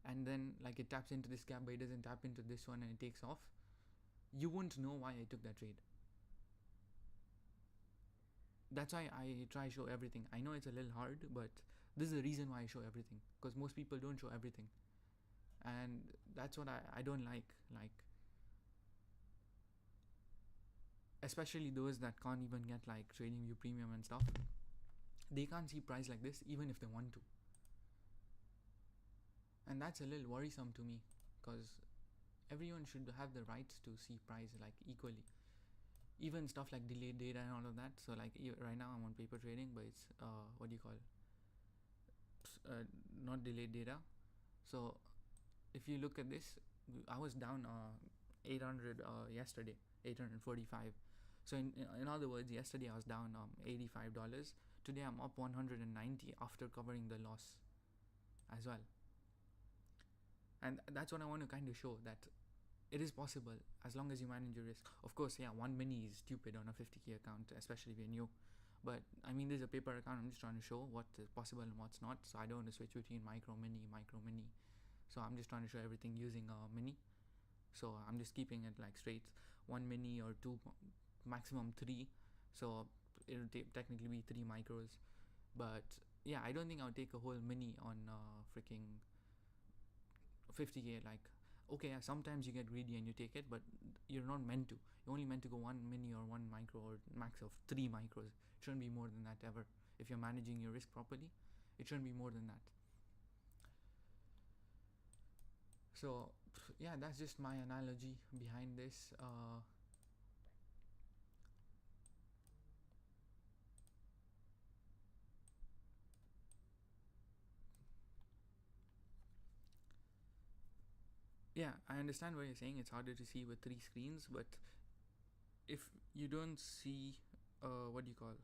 and then like it taps into this gap but it doesn't tap into this one and it takes off, you won't know why I took that trade. That's why I try to show everything. I know it's a little hard, but this is the reason why I show everything, because most people don't show everything, and that's what I don't like, especially those that can't even get like TradingView Premium and stuff. They can't see price like this even if they want to, and that's a little worrisome to me, because everyone should have the rights to see price like equally, even stuff like delayed data and all of that. So like right now I'm on paper trading, but it's what do you call, not delayed data. So if you look at this, I was down 800 yesterday, 845. So in other words, yesterday I was down $85. Today I'm up 190 after covering the loss as well. And that's what I want to kind of show, that it is possible as long as you manage your risk. Of course, yeah, one mini is stupid on a 50k account, especially if you're new. But I mean, this is a paper account. I'm just trying to show what is possible and what's not. So I don't want to switch between micro, mini, micro, mini. So I'm just trying to show everything using a mini. So I'm just keeping it like straight, one mini or two, maximum three. So it'll technically be three micros. But yeah, I don't think I'll take a whole mini on freaking 50k. Like, okay, sometimes you get greedy and you take it, but you're not meant to. You're only meant to go one mini or one micro, or max of three micros. It shouldn't be more than that ever. If you're managing your risk properly, it shouldn't be more than that. So yeah, that's just my analogy behind this. Yeah, I understand what you're saying. It's harder to see with three screens, but if you don't see, what do you call?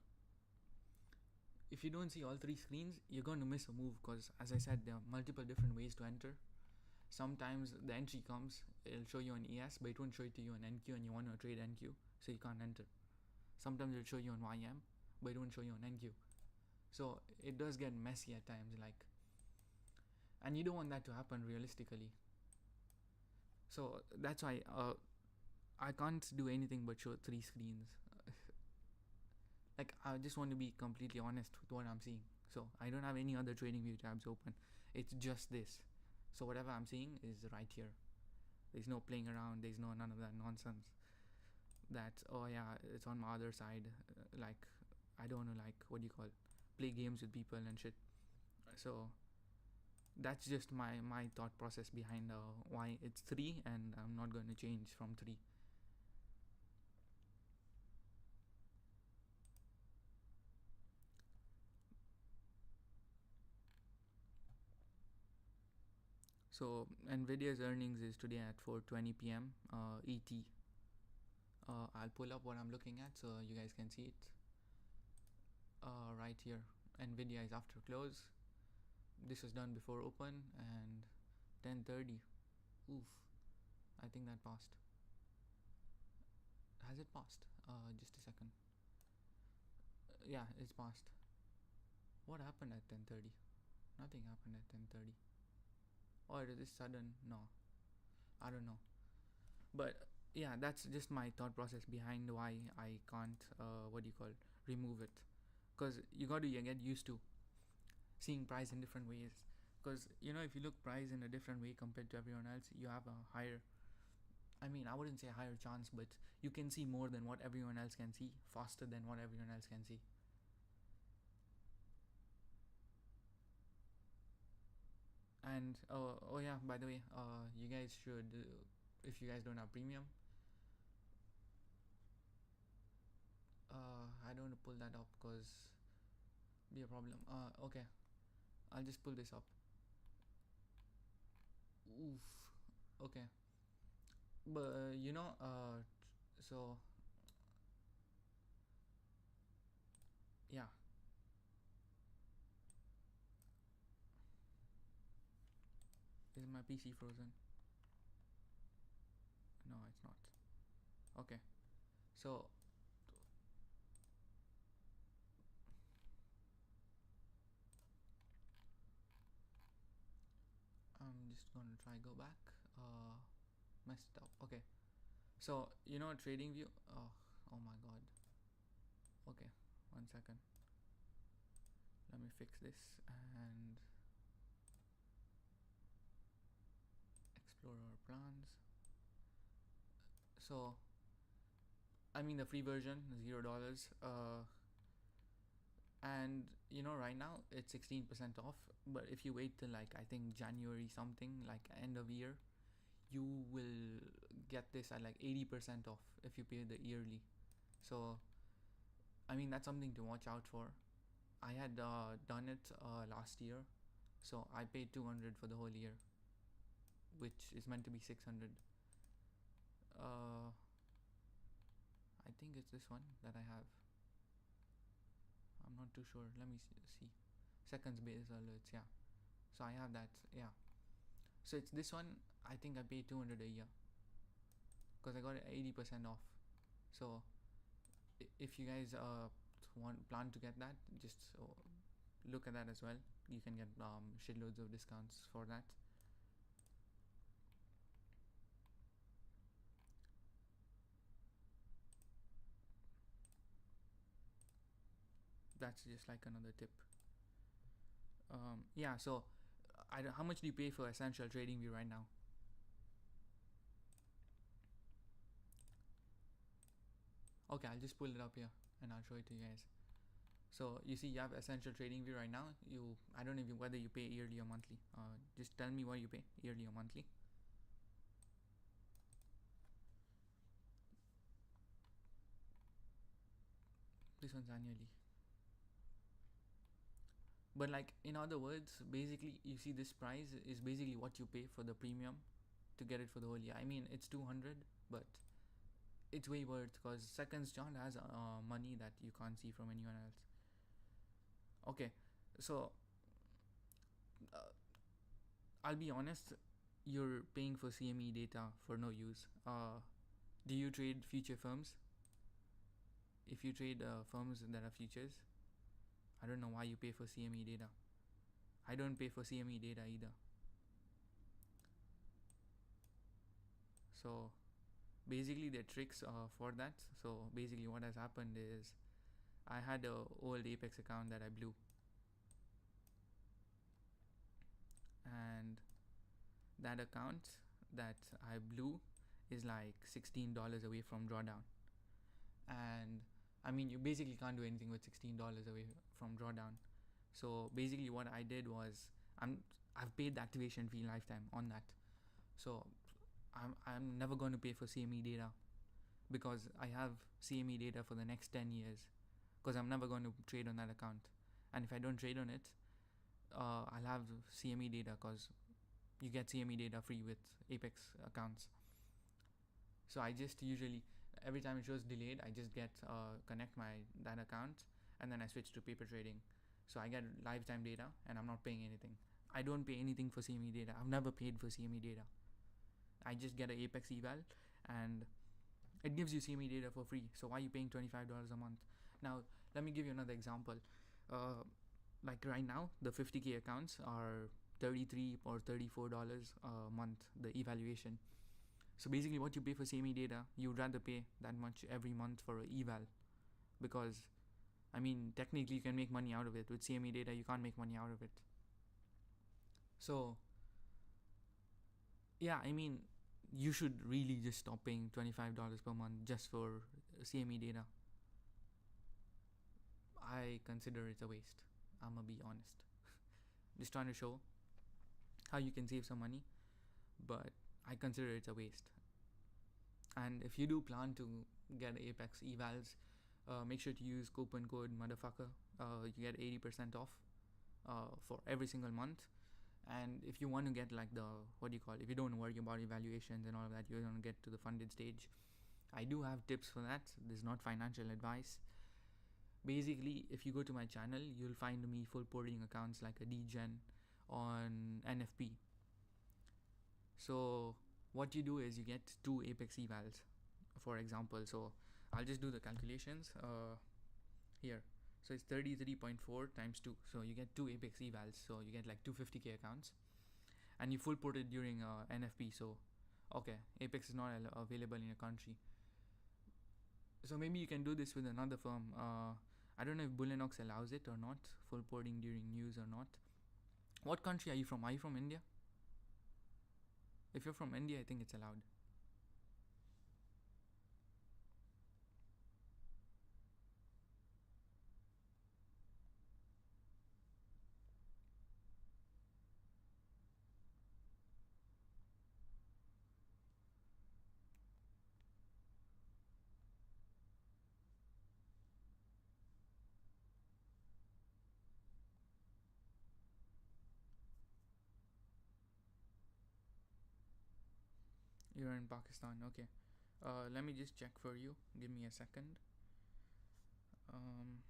If you don't see all three screens, you're going to miss a move, because, as I said, there are multiple different ways to enter. Sometimes the entry comes, it'll show you on ES, but it won't show it to you on NQ, and you want to trade NQ, so you can't enter. Sometimes it'll show you on YM, but it won't show you on NQ. So it does get messy at times, like, and you don't want that to happen realistically. So that's why I can't do anything but show three screens. Like, I just want to be completely honest with what I'm seeing. So I don't have any other TradingView tabs open. It's just this. So whatever I'm seeing is right here. There's no playing around. There's none of that nonsense. That, oh yeah, it's on my other side. Like, I don't know, like, what do you call it? Play games with people and shit. So that's just my thought process behind why it's 3, and I'm not going to change from 3. So Nvidia's earnings is today at 4:20 p.m. ET. I'll pull up what I'm looking at so you guys can see it. Right here, Nvidia is after close. This was done before open, and 10:30. Oof, I think that passed. Has it passed? Just a second. Yeah, it's passed. What happened at 10:30? Nothing happened at 10:30. Or is it sudden? No, I don't know. But yeah, that's just my thought process behind why I can't what do you call it, remove it, because you got to get used to seeing price in different ways. Because if you look price in a different way compared to everyone else, you have a higher, I mean, I wouldn't say a higher chance, but you can see more than what everyone else can see, faster than what everyone else can see. And oh yeah, by the way, you guys should, if you guys don't have premium, I don't want to pull that up because be a problem. Okay, I'll just pull this up. Oof. Okay, but so yeah, my PC frozen? No, it's not. Okay, so I'm just gonna try go back. Messed up. Okay, so trading view. Oh my god. Okay, 1 second. Let me fix this and explore our plans. So I mean the free version, $0. And right now it's 16% off. But if you wait till like I think January something, like end of year, you will get this at like 80% off if you pay the yearly. So I mean that's something to watch out for. I had done it last year, so I paid 200 for the whole year, which is meant to be 600. I think it's this one that I have. I'm not too sure. Let me see. Seconds based alerts. Yeah. So I have that. Yeah. So it's this one. I think I paid 200 a year because I got it 80% off. So if you guys plan to get that, just look at that as well. You can get shitloads of discounts for that. That's just like another tip. Yeah, so how much do you pay for Essential Trading View right now? Okay, I'll just pull it up here and I'll show it to you guys. So you see you have Essential Trading View right now. I don't know whether you pay yearly or monthly. Just tell me what you pay, yearly or monthly. This one's annually. But like in other words, basically you see this price is basically what you pay for the premium to get it for the whole year. I mean it's 200, but it's way worth because Seconds Chart has money that you can't see from anyone else. Okay, so I'll be honest, you're paying for CME data for no use. Do you trade future firms? If you trade firms that are futures, I don't know why you pay for CME data. I don't pay for CME data either. So basically there are tricks for that. So basically what has happened is I had a old Apex account that I blew, and that account that I blew is like $16 away from drawdown. And I mean you basically can't do anything with $16 away from drawdown. So basically what I did was I've paid the activation fee lifetime on that. So I'm never going to pay for CME data because I have CME data for the next 10 years because I'm never going to trade on that account. And if I don't trade on it, I'll have CME data because you get CME data free with Apex accounts. So I just usually, every time it shows delayed, I just get connect that account and then I switch to paper trading. So I get lifetime data and I'm not paying anything. I don't pay anything for CME data. I've never paid for CME data. I just get an Apex eval and it gives you CME data for free. So why are you paying $25 a month? Now let me give you another example. Like right now the 50k accounts are $33 or $34 a month, the evaluation. So basically what you pay for CME data, you'd rather pay that much every month for an eval, because I mean technically you can make money out of it. With CME data you can't make money out of it. So yeah, I mean you should really just stop paying $25 per month just for CME data. I consider it a waste. I'm gonna be honest. Just trying to show how you can save some money, but I consider it a waste. And if you do plan to get Apex evals, make sure to use coupon code motherfucker. You get 80% off for every single month. And if you want to get like if you don't worry about evaluations and all of that, you don't get to the funded stage, I do have tips for that. This is not financial advice. Basically, if you go to my channel, you'll find me full porting accounts like a degen on NFP. So what you do is you get two apex evals, for example. So I'll just do the calculations here. So it's 33.4 times 2. So you get two apex evals. So you get like 250k accounts, and you full port it during NFP. So okay, apex is not available in your country. So maybe you can do this with another firm. I don't know if Bullinox allows it or not, full porting during news or not. What country are you from? Are you from India? If you're from India, I think it's allowed. You're in Pakistan. Okay. Let me just check for you. Give me a second. Um,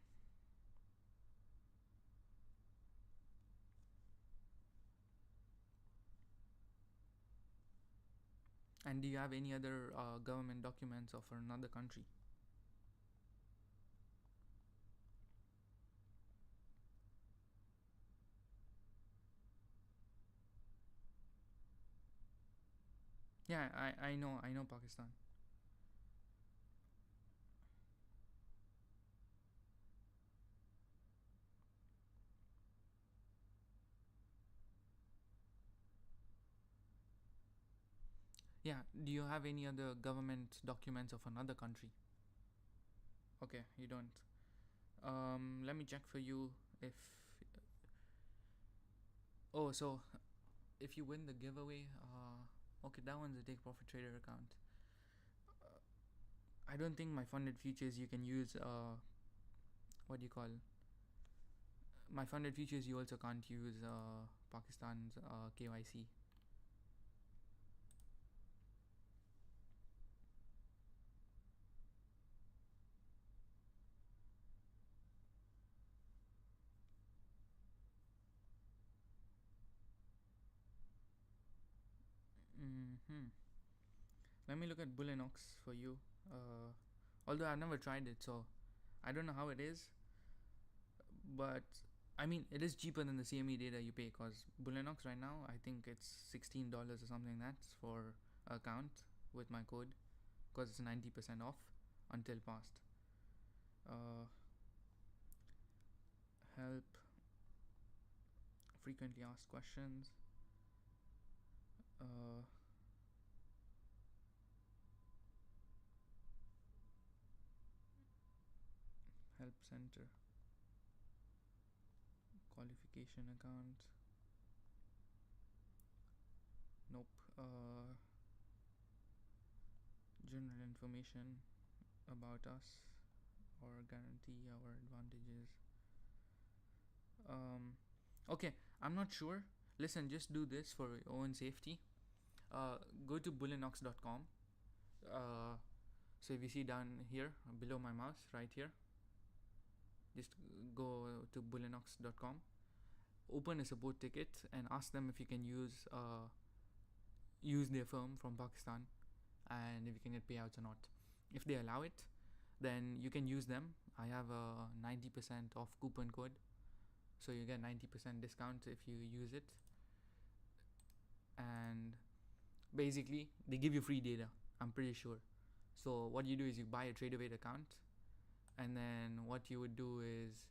and do you have any other government documents of another country? Yeah, I know Pakistan. Yeah. Do you have any other government documents of another country? Okay, you don't. Let me check for you if. Oh, so if you win the giveaway, okay, that one's a take profit trader account. I don't think my funded futures you can use. What do you call? My funded futures you also can't use Pakistan's KYC. Hmm. Let me look at Bullinox for you. Although I've never tried it, so I don't know how it is. But I mean, it is cheaper than the CME data you pay, because Bullinox right now, I think it's $16 or something like that for account with my code, because it's 90% off until past. Help, frequently asked questions. Uh, help center, qualification account. Nope. General information about us or guarantee our advantages. Okay, I'm not sure. Listen, just do this for your own safety. Go to bullinox.com. So if you see down here below my mouse, right here, just go to bullinox.com, open a support ticket, and ask them if you can use their firm from Pakistan, and if you can get payouts or not. If they allow it, then you can use them. I have a 90% off coupon code, so you get 90% discount if you use it. And basically, they give you free data, I'm pretty sure. So what you do is you buy a TraderWeight account, and then what you would do is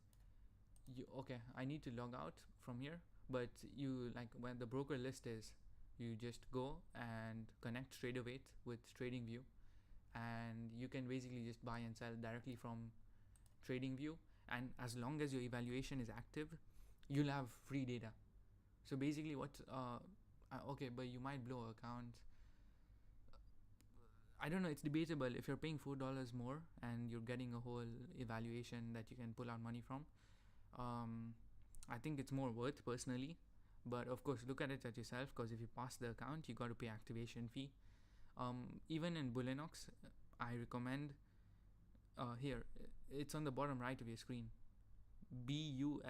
okay, I need to log out from here, but you, like, when the broker list is, you just go and connect TraderWeight with TradingView, and you can basically just buy and sell directly from TradingView, and as long as your evaluation is active, you'll have free data. So basically what okay, but you might blow account. I don't know, it's debatable. If you're paying $4 more and you're getting a whole evaluation that you can pull out money from, I think it's more worth personally. But of course, look at it at yourself, because if you pass the account, you got to pay activation fee. Even in Bullinox, I recommend here, it's on the bottom right of your screen, Bullenox.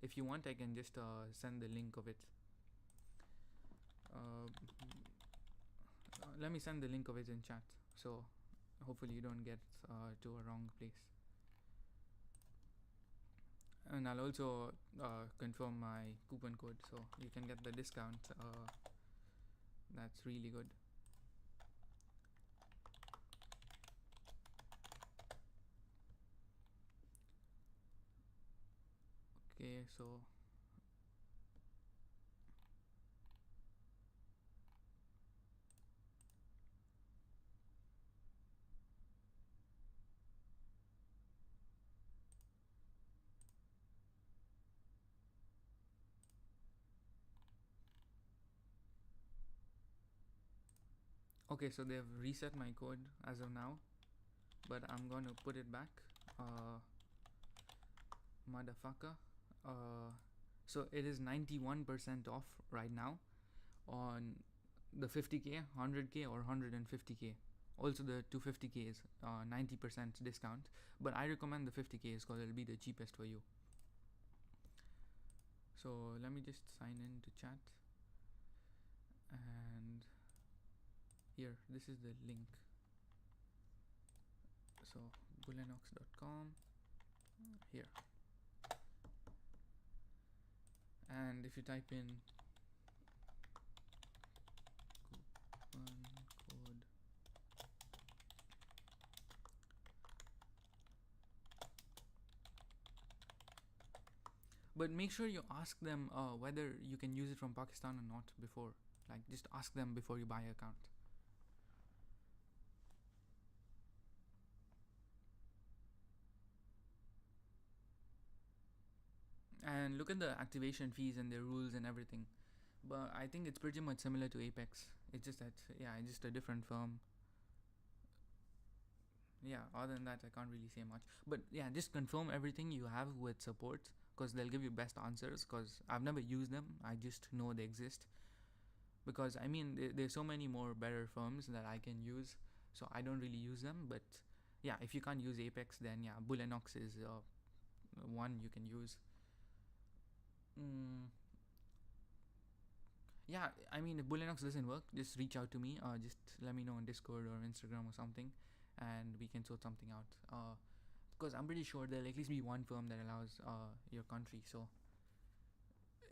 If you want, I can just send the link of it. uh, let me send the link of it in chat, so hopefully you don't get to a wrong place. And I'll also confirm my coupon code, so you can get the discount. That's really good. Okay, so okay, so they've reset my code as of now, but I'm gonna put it back. Motherfucker. So it is 91% off right now on the 50k, 100k, or 150k. Also, the 250k is 90% discount, but I recommend the 50k because it'll be the cheapest for you. So let me just sign in to chat, and here, this is the link. So bullenox.com here, and if you type in coupon code, but make sure you ask them whether you can use it from Pakistan or not before. Like, just ask them before you buy an account. And look at the activation fees and their rules and everything. But I think it's pretty much similar to Apex. It's just that, yeah, it's just a different firm. Yeah, other than that, I can't really say much. But yeah, just confirm everything you have with support, because they'll give you best answers. Because I've never used them, I just know they exist. Because I mean, there's so many more better firms that I can use, so I don't really use them. But yeah, if you can't use Apex, then yeah, Bullenox is one you can use. Yeah, I mean, if Bullenox doesn't work, just reach out to me. Just let me know on Discord or Instagram or something, and we can sort something out. Because I'm pretty sure there'll at least be one firm that allows your country. So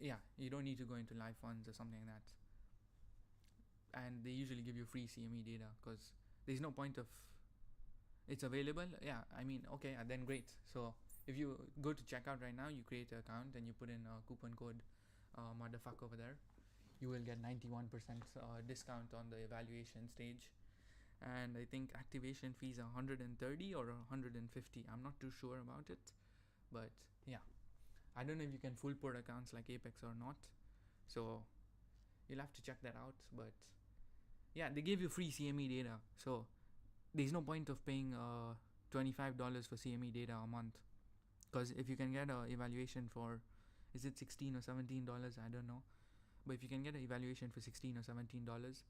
yeah, you don't need to go into live funds or something like that. And they usually give you free CME data, because there's no point of it's available. Yeah, I mean, okay, then great. So if you go to checkout right now, you create an account and you put in a coupon code motherfucker over there, you will get 91% discount on the evaluation stage. And I think activation fees are 130 or 150. I'm not too sure about it, but yeah, I don't know if you can full port accounts like Apex or not, so you'll have to check that out. But yeah, they give you free CME data, so there's no point of paying $25 for CME data a month, because if you can get an evaluation for, is it $16 or $17, I don't know, but if you can get an evaluation for $16 or $17,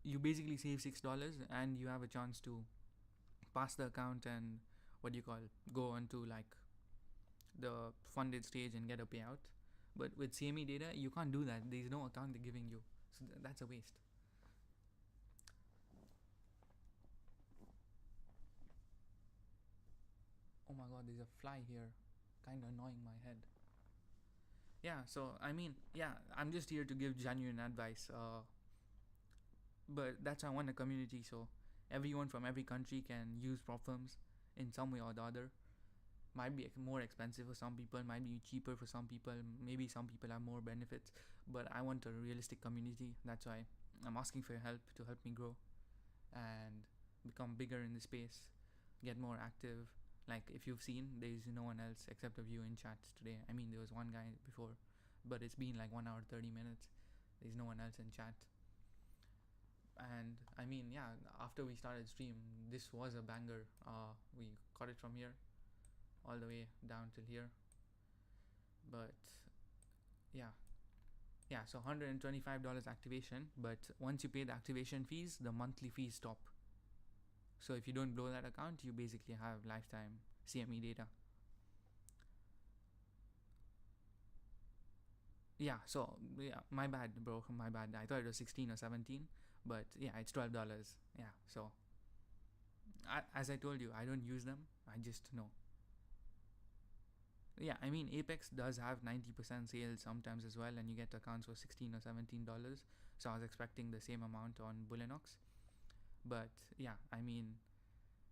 you basically save $6, and you have a chance to pass the account and what do you call, go on to like the funded stage and get a payout. But with CME data, you can't do that. There's no account they're giving you, so that's a waste. Oh my god, there's a fly here, kind of annoying my head. Yeah, so I mean, yeah, I'm just here to give genuine advice. But that's why I want a community, so everyone from every country can use prop firms in some way or the other. Might be more expensive for some people, might be cheaper for some people, maybe some people have more benefits, but I want a realistic community. That's why I'm asking for your help to help me grow and become bigger in the space, get more active. Like, if you've seen, there's no one else except of you in chat today. I mean, there was one guy before, but it's been like 1 hour 30 minutes. There's no one else in chat. And I mean, yeah, after we started stream, this was a banger. We got it from here all the way down till here. But yeah, so $125 activation, but once you pay the activation fees, the monthly fees stop. So if you don't blow that account, you basically have lifetime CME data. Yeah, so yeah, my bad, bro. My bad. I thought it was 16 or 17, but yeah, it's $12. Yeah, so as I told you, I don't use them. I just know. Yeah, I mean Apex does have 90% sales sometimes as well, and you get accounts for $16 or $17. So I was expecting the same amount on Bullinox, but yeah, I mean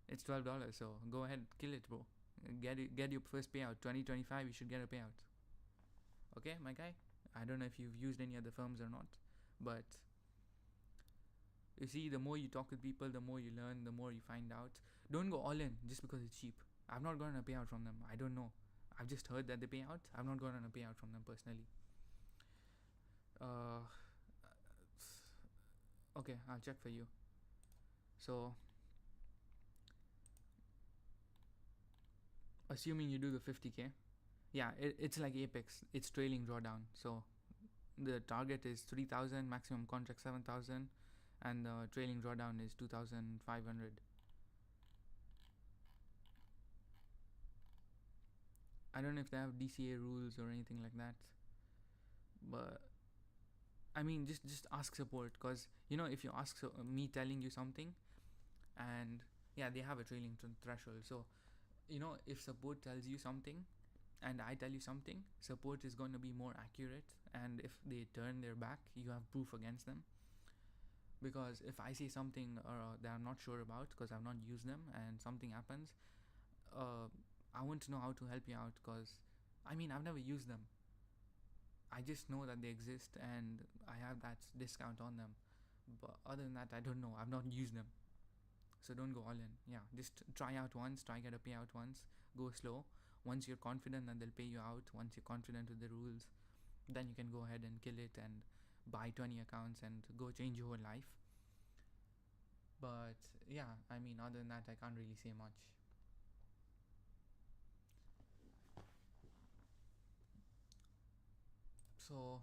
it's $12. So go ahead, kill it, bro. Get your first payout. 2025, you should get a payout. Okay, my guy. I don't know if you've used any other firms or not, but you see, the more you talk with people, the more you learn, the more you find out. Don't go all in just because it's cheap. I've not gotten a payout from them. I don't know. I've just heard that they pay out. I've not gotten a payout from them personally. Uh, okay, I'll check for you. So, assuming you do the 50k, yeah, it's like Apex. It's trailing drawdown. So, the target is 3,000, maximum contract 7,000, and the trailing drawdown is 2,500. I don't know if they have DCA rules or anything like that, but I mean, just ask support, because if you ask me telling you something, and yeah, they have a trailing threshold. So if support tells you something and I tell you something, support is going to be more accurate, and if they turn their back, you have proof against them. Because if I say something that I'm not sure about because I've not used them, and something happens, uh, I want to know how to help you out, because I mean, I've never used them. I just know that they exist and I have that discount on them. But other than that, I don't know. I've not used them. So don't go all in. Yeah, just try out once, try get a payout once, go slow. Once you're confident that they'll pay you out, once you're confident with the rules, then you can go ahead and kill it and buy 20 accounts and go change your whole life. But yeah, I mean, other than that, I can't really say much. So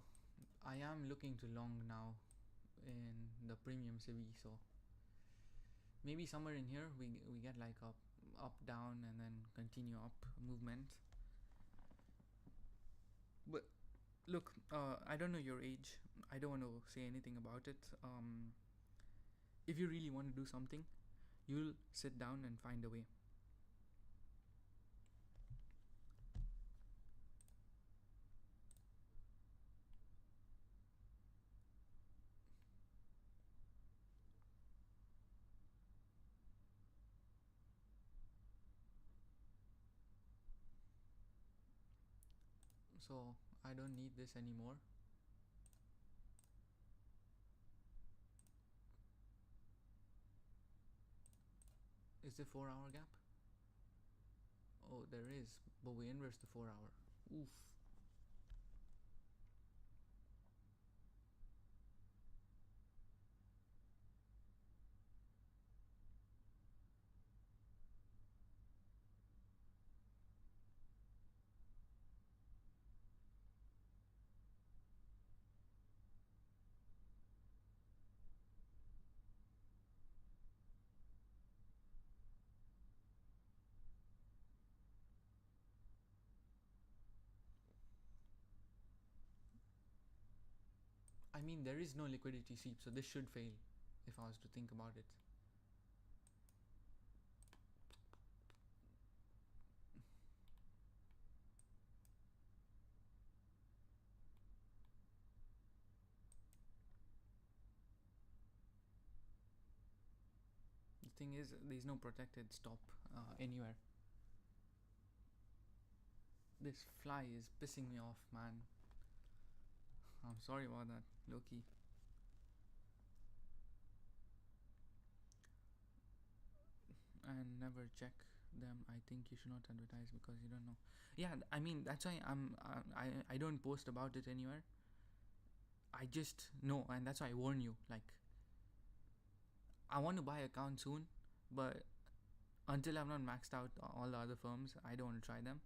I am looking to long now in the premium civi. So maybe somewhere in here we get like a up down and then continue up movement. But look, I don't know your age. I don't want to say anything about it. If you really want to do something, you'll sit down and find a way. So I don't need this anymore. Is there 4 hour gap? Oh, there is, but we inverse the 4 hour. Oof. I mean, there is no liquidity sweep, so this should fail if I was to think about it. The thing is, there's no protected stop anywhere. This fly is pissing me off, man. I'm sorry about that, Loki. And never check them. I think you should not advertise because you don't know. Yeah, I mean that's why I don't post about it anywhere. I just know, and that's why I warn you. Like, I want to buy account soon, but until I've not maxed out all the other firms, I don't want to try them.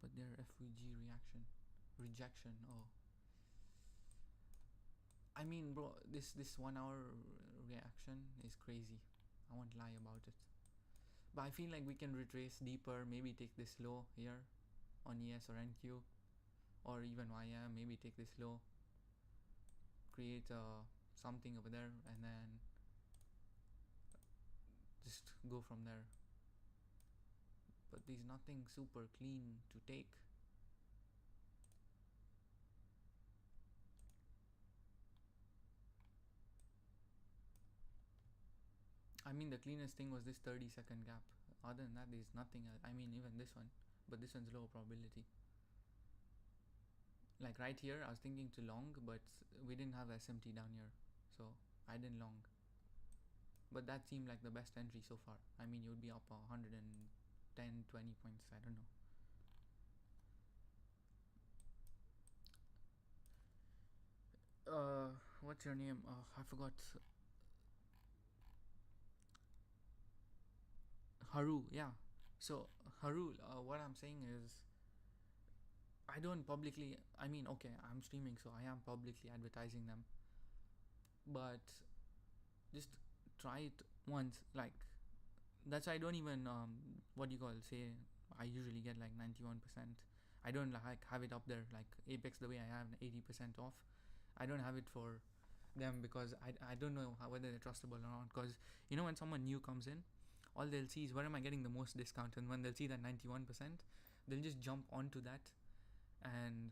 But their FVG rejection. Oh, I mean, bro, this 1 hour reaction is crazy. I won't lie about it. But I feel like we can retrace deeper. Maybe take this low here. on ES or NQ, or even YM. Maybe take this low, create something over there, and then just go from there. But there's nothing super clean to take. I mean, the cleanest thing was this 30-second gap. Other than that, there's nothing else. I mean, even this one, but this one's low probability. Like right here, I was thinking to long, but we didn't have SMT down here, so I didn't long. But that seemed like the best entry so far. I mean, you would be up 110, 20 points, I don't know. What's your name? I forgot. Haru, yeah. So Haru, what I'm saying is, I don't publicly. I mean, okay, I'm streaming, so I am publicly advertising them. But just try it once. Like that's why I don't even what do you call say. I usually get like 91%. I don't like have it up there like Apex the way I have 80% off. I don't have it for them because I don't know whether they're trustable or not. Because you know when someone new comes in, all they'll see is where am I getting the most discount, and when they'll see that 91%, they'll just jump onto that. And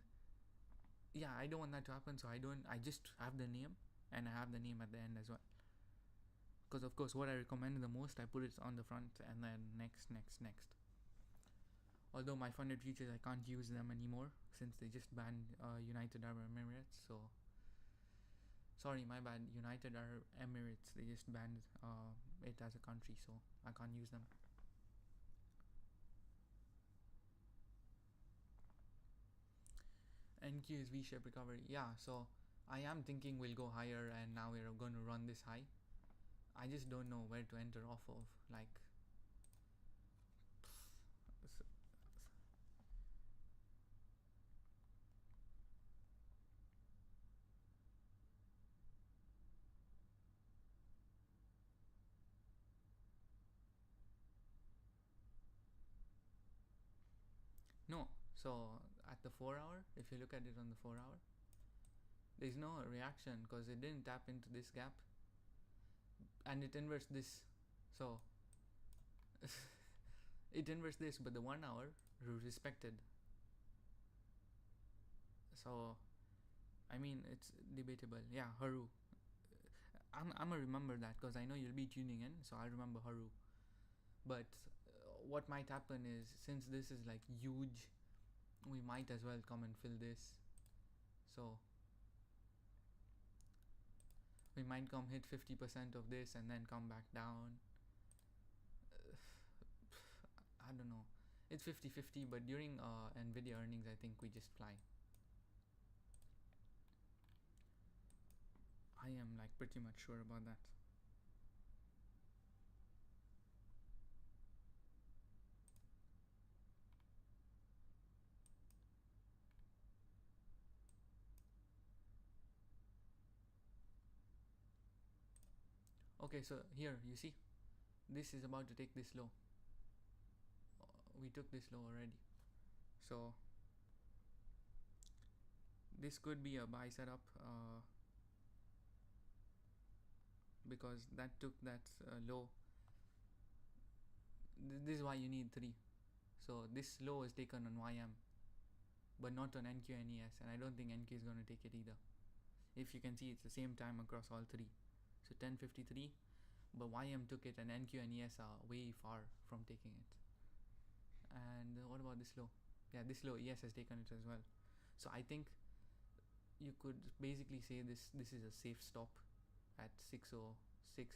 yeah, I don't want that to happen, so I just have the name, and I have the name at the end as well. Because of course what I recommend the most, I put it on the front, and then next. Although my funded features, I can't use them anymore since they just banned United Arab Emirates. So sorry, my bad. United Arab Emirates, they just banned it as a country, so I can't use them. NQ is V-shaped recovery. Yeah, so I am thinking we'll go higher, and now we're going to run this high. I just don't know where to enter off of. Like, no. So at the 4 hour, if you look at it on the 4 hour, there's no reaction because it didn't tap into this gap, and it inverts this. So it inverts this, but the 1 hour respected. So I mean, it's debatable. Yeah, Haru. I'm gonna remember that because I know you'll be tuning in, so I remember Haru. But what might happen is, since this is like huge, we might as well come and fill this. So we might come hit 50% of this and then come back down. I don't know. It's 50-50, but during Nvidia earnings, I think we just fly. I am like pretty much sure about that. Okay, so here you see, this is about to take this low. We took this low already, so this could be a buy setup because that took that low. This is why you need 3. So this low is taken on YM, but not on NQ and ES, and I don't think NQ is going to take it either. If you can see, it's the same time across all 3. So 10:53, but YM took it, and NQ and ES are way far from taking it. And what about this low? Yeah, this low, ES has taken it as well. So I think you could basically say this is a safe stop at 606.5.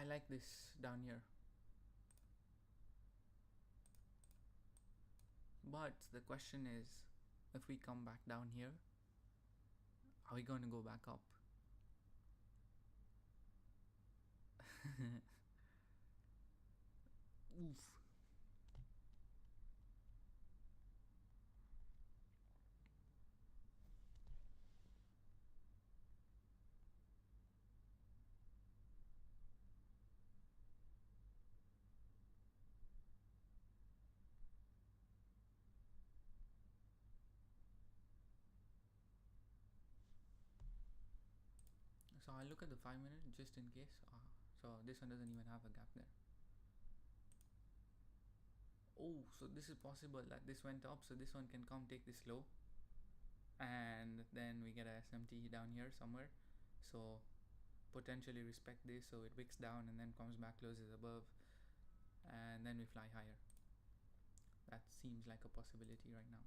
I like this down here. But the question is, if we come back down here, are we going to go back up? Oof. So I'll look at the 5 minute just in case. So this one doesn't even have a gap there. Oh, so this is possible that this went up, so this one can come take this low, and then we get a SMT down here somewhere. So potentially respect this, so it wicks down and then comes back, closes above, and then we fly higher. That seems like a possibility right now.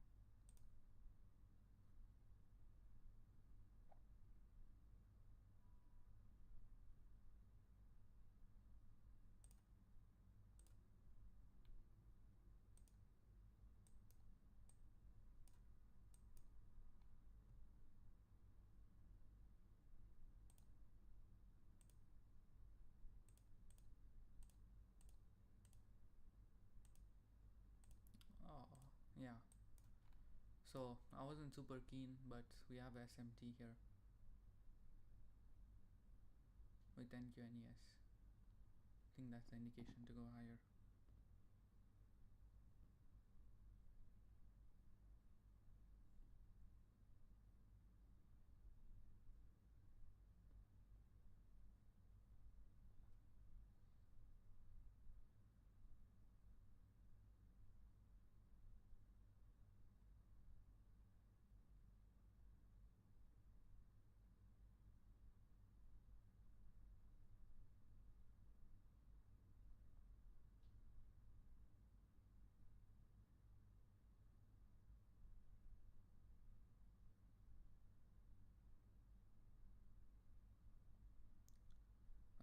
Oh, yeah. So I wasn't super keen, but we have SMT here with NQNES. I think that's the indication to go higher.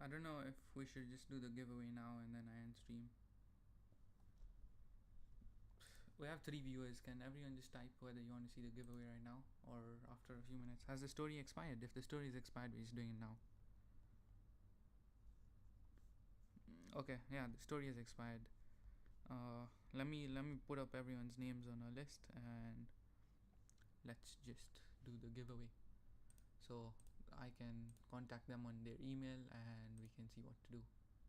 I don't know if we should just do the giveaway now and then I end stream. We have 3 viewers. Can everyone just type whether you want to see the giveaway right now or after a few minutes? Has the story expired? If the story is expired, we're just doing it now. Okay, yeah, the story has expired. Let me put up everyone's names on a list and let's just do the giveaway. So I can contact them on their email and we can see what to do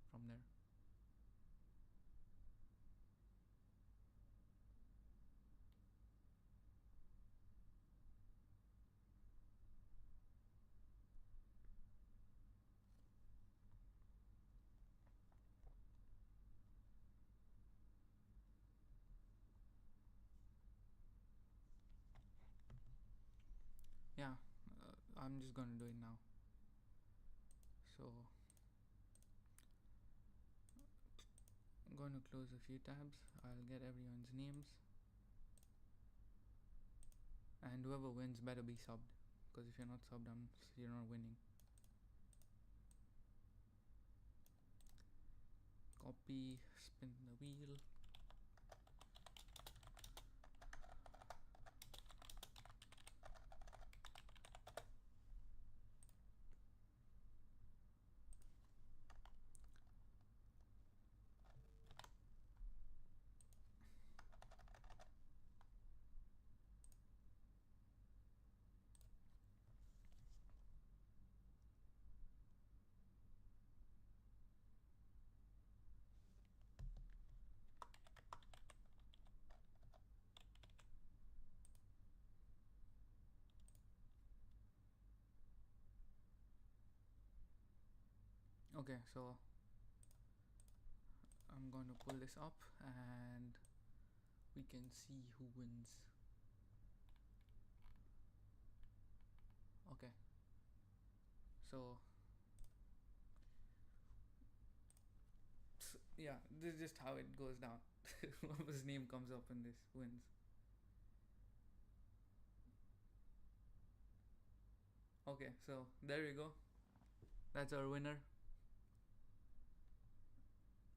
from there. Yeah, I'm just gonna do it now. So I'm going to close a few tabs. I'll get everyone's names, and whoever wins better be subbed, because if you're not subbed, you're not winning. Copy, spin the wheel. Okay, so I'm going to pull this up and we can see who wins. Okay, so yeah, this is just how it goes down. Whoever's name comes up in this wins. Okay, so there we go. That's our winner.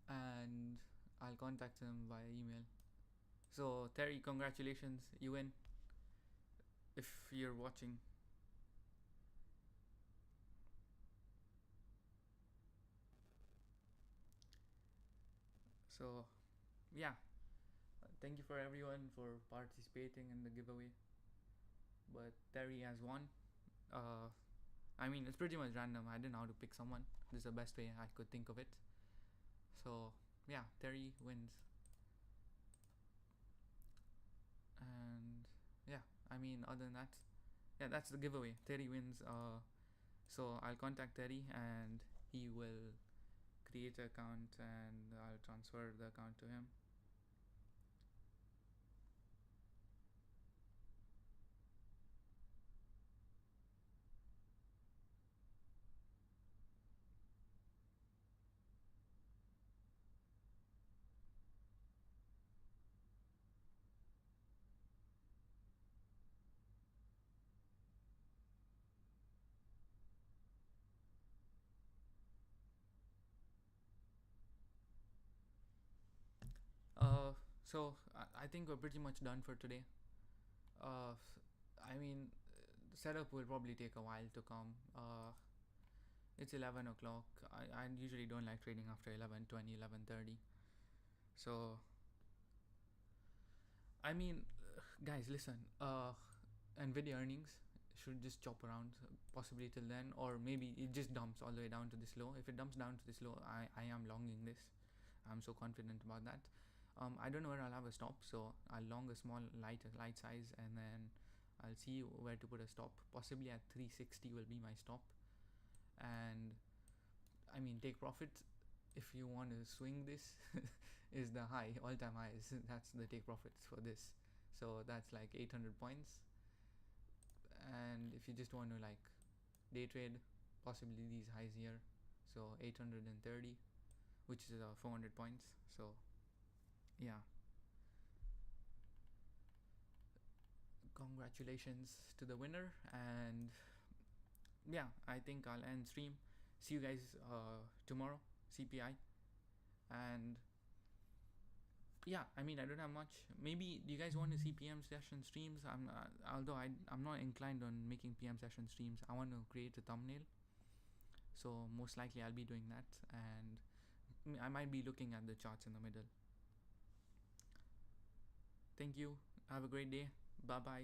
and I'll contact him via email. So Terry, congratulations, you win. If you're watching. So yeah, thank you for everyone for participating in the giveaway. But Terry has won. Uh, I mean, it's pretty much random. I didn't know how to pick someone. This is the best way I could think of it. So yeah, Terry wins. And yeah, I mean, other than that, yeah, that's the giveaway. Terry wins. So I'll contact Terry and he will create an account and I'll transfer the account to him. I think we're pretty much done for today. Uh, I mean, the setup will probably take a while to come. It's 11 o'clock. I usually don't like trading after 11:20, 11:30. So, I mean, guys, listen. Nvidia earnings should just chop around possibly till then, or maybe it just dumps all the way down to this low. If it dumps down to this low, I am longing this. I'm so confident about that. I don't know where I'll have a stop, so I'll long a small light size, and then I'll see where to put a stop. Possibly at 360 will be my stop, and I mean take profit if you want to swing this. Is the high all-time highs. That's the take profits for this. So that's like 800 points, and if you just want to like day trade, possibly these highs here, so 830, which is 400 points. So yeah, congratulations to the winner. And yeah, I think I'll end stream. See you guys tomorrow, CPI. And yeah, I mean, I don't have much. Maybe do you guys want to see PM session streams? Although I'm not inclined on making PM session streams. I want to create a thumbnail, so most likely I'll be doing that, and I might be looking at the charts in the middle. Thank you. Have a great day. Bye bye.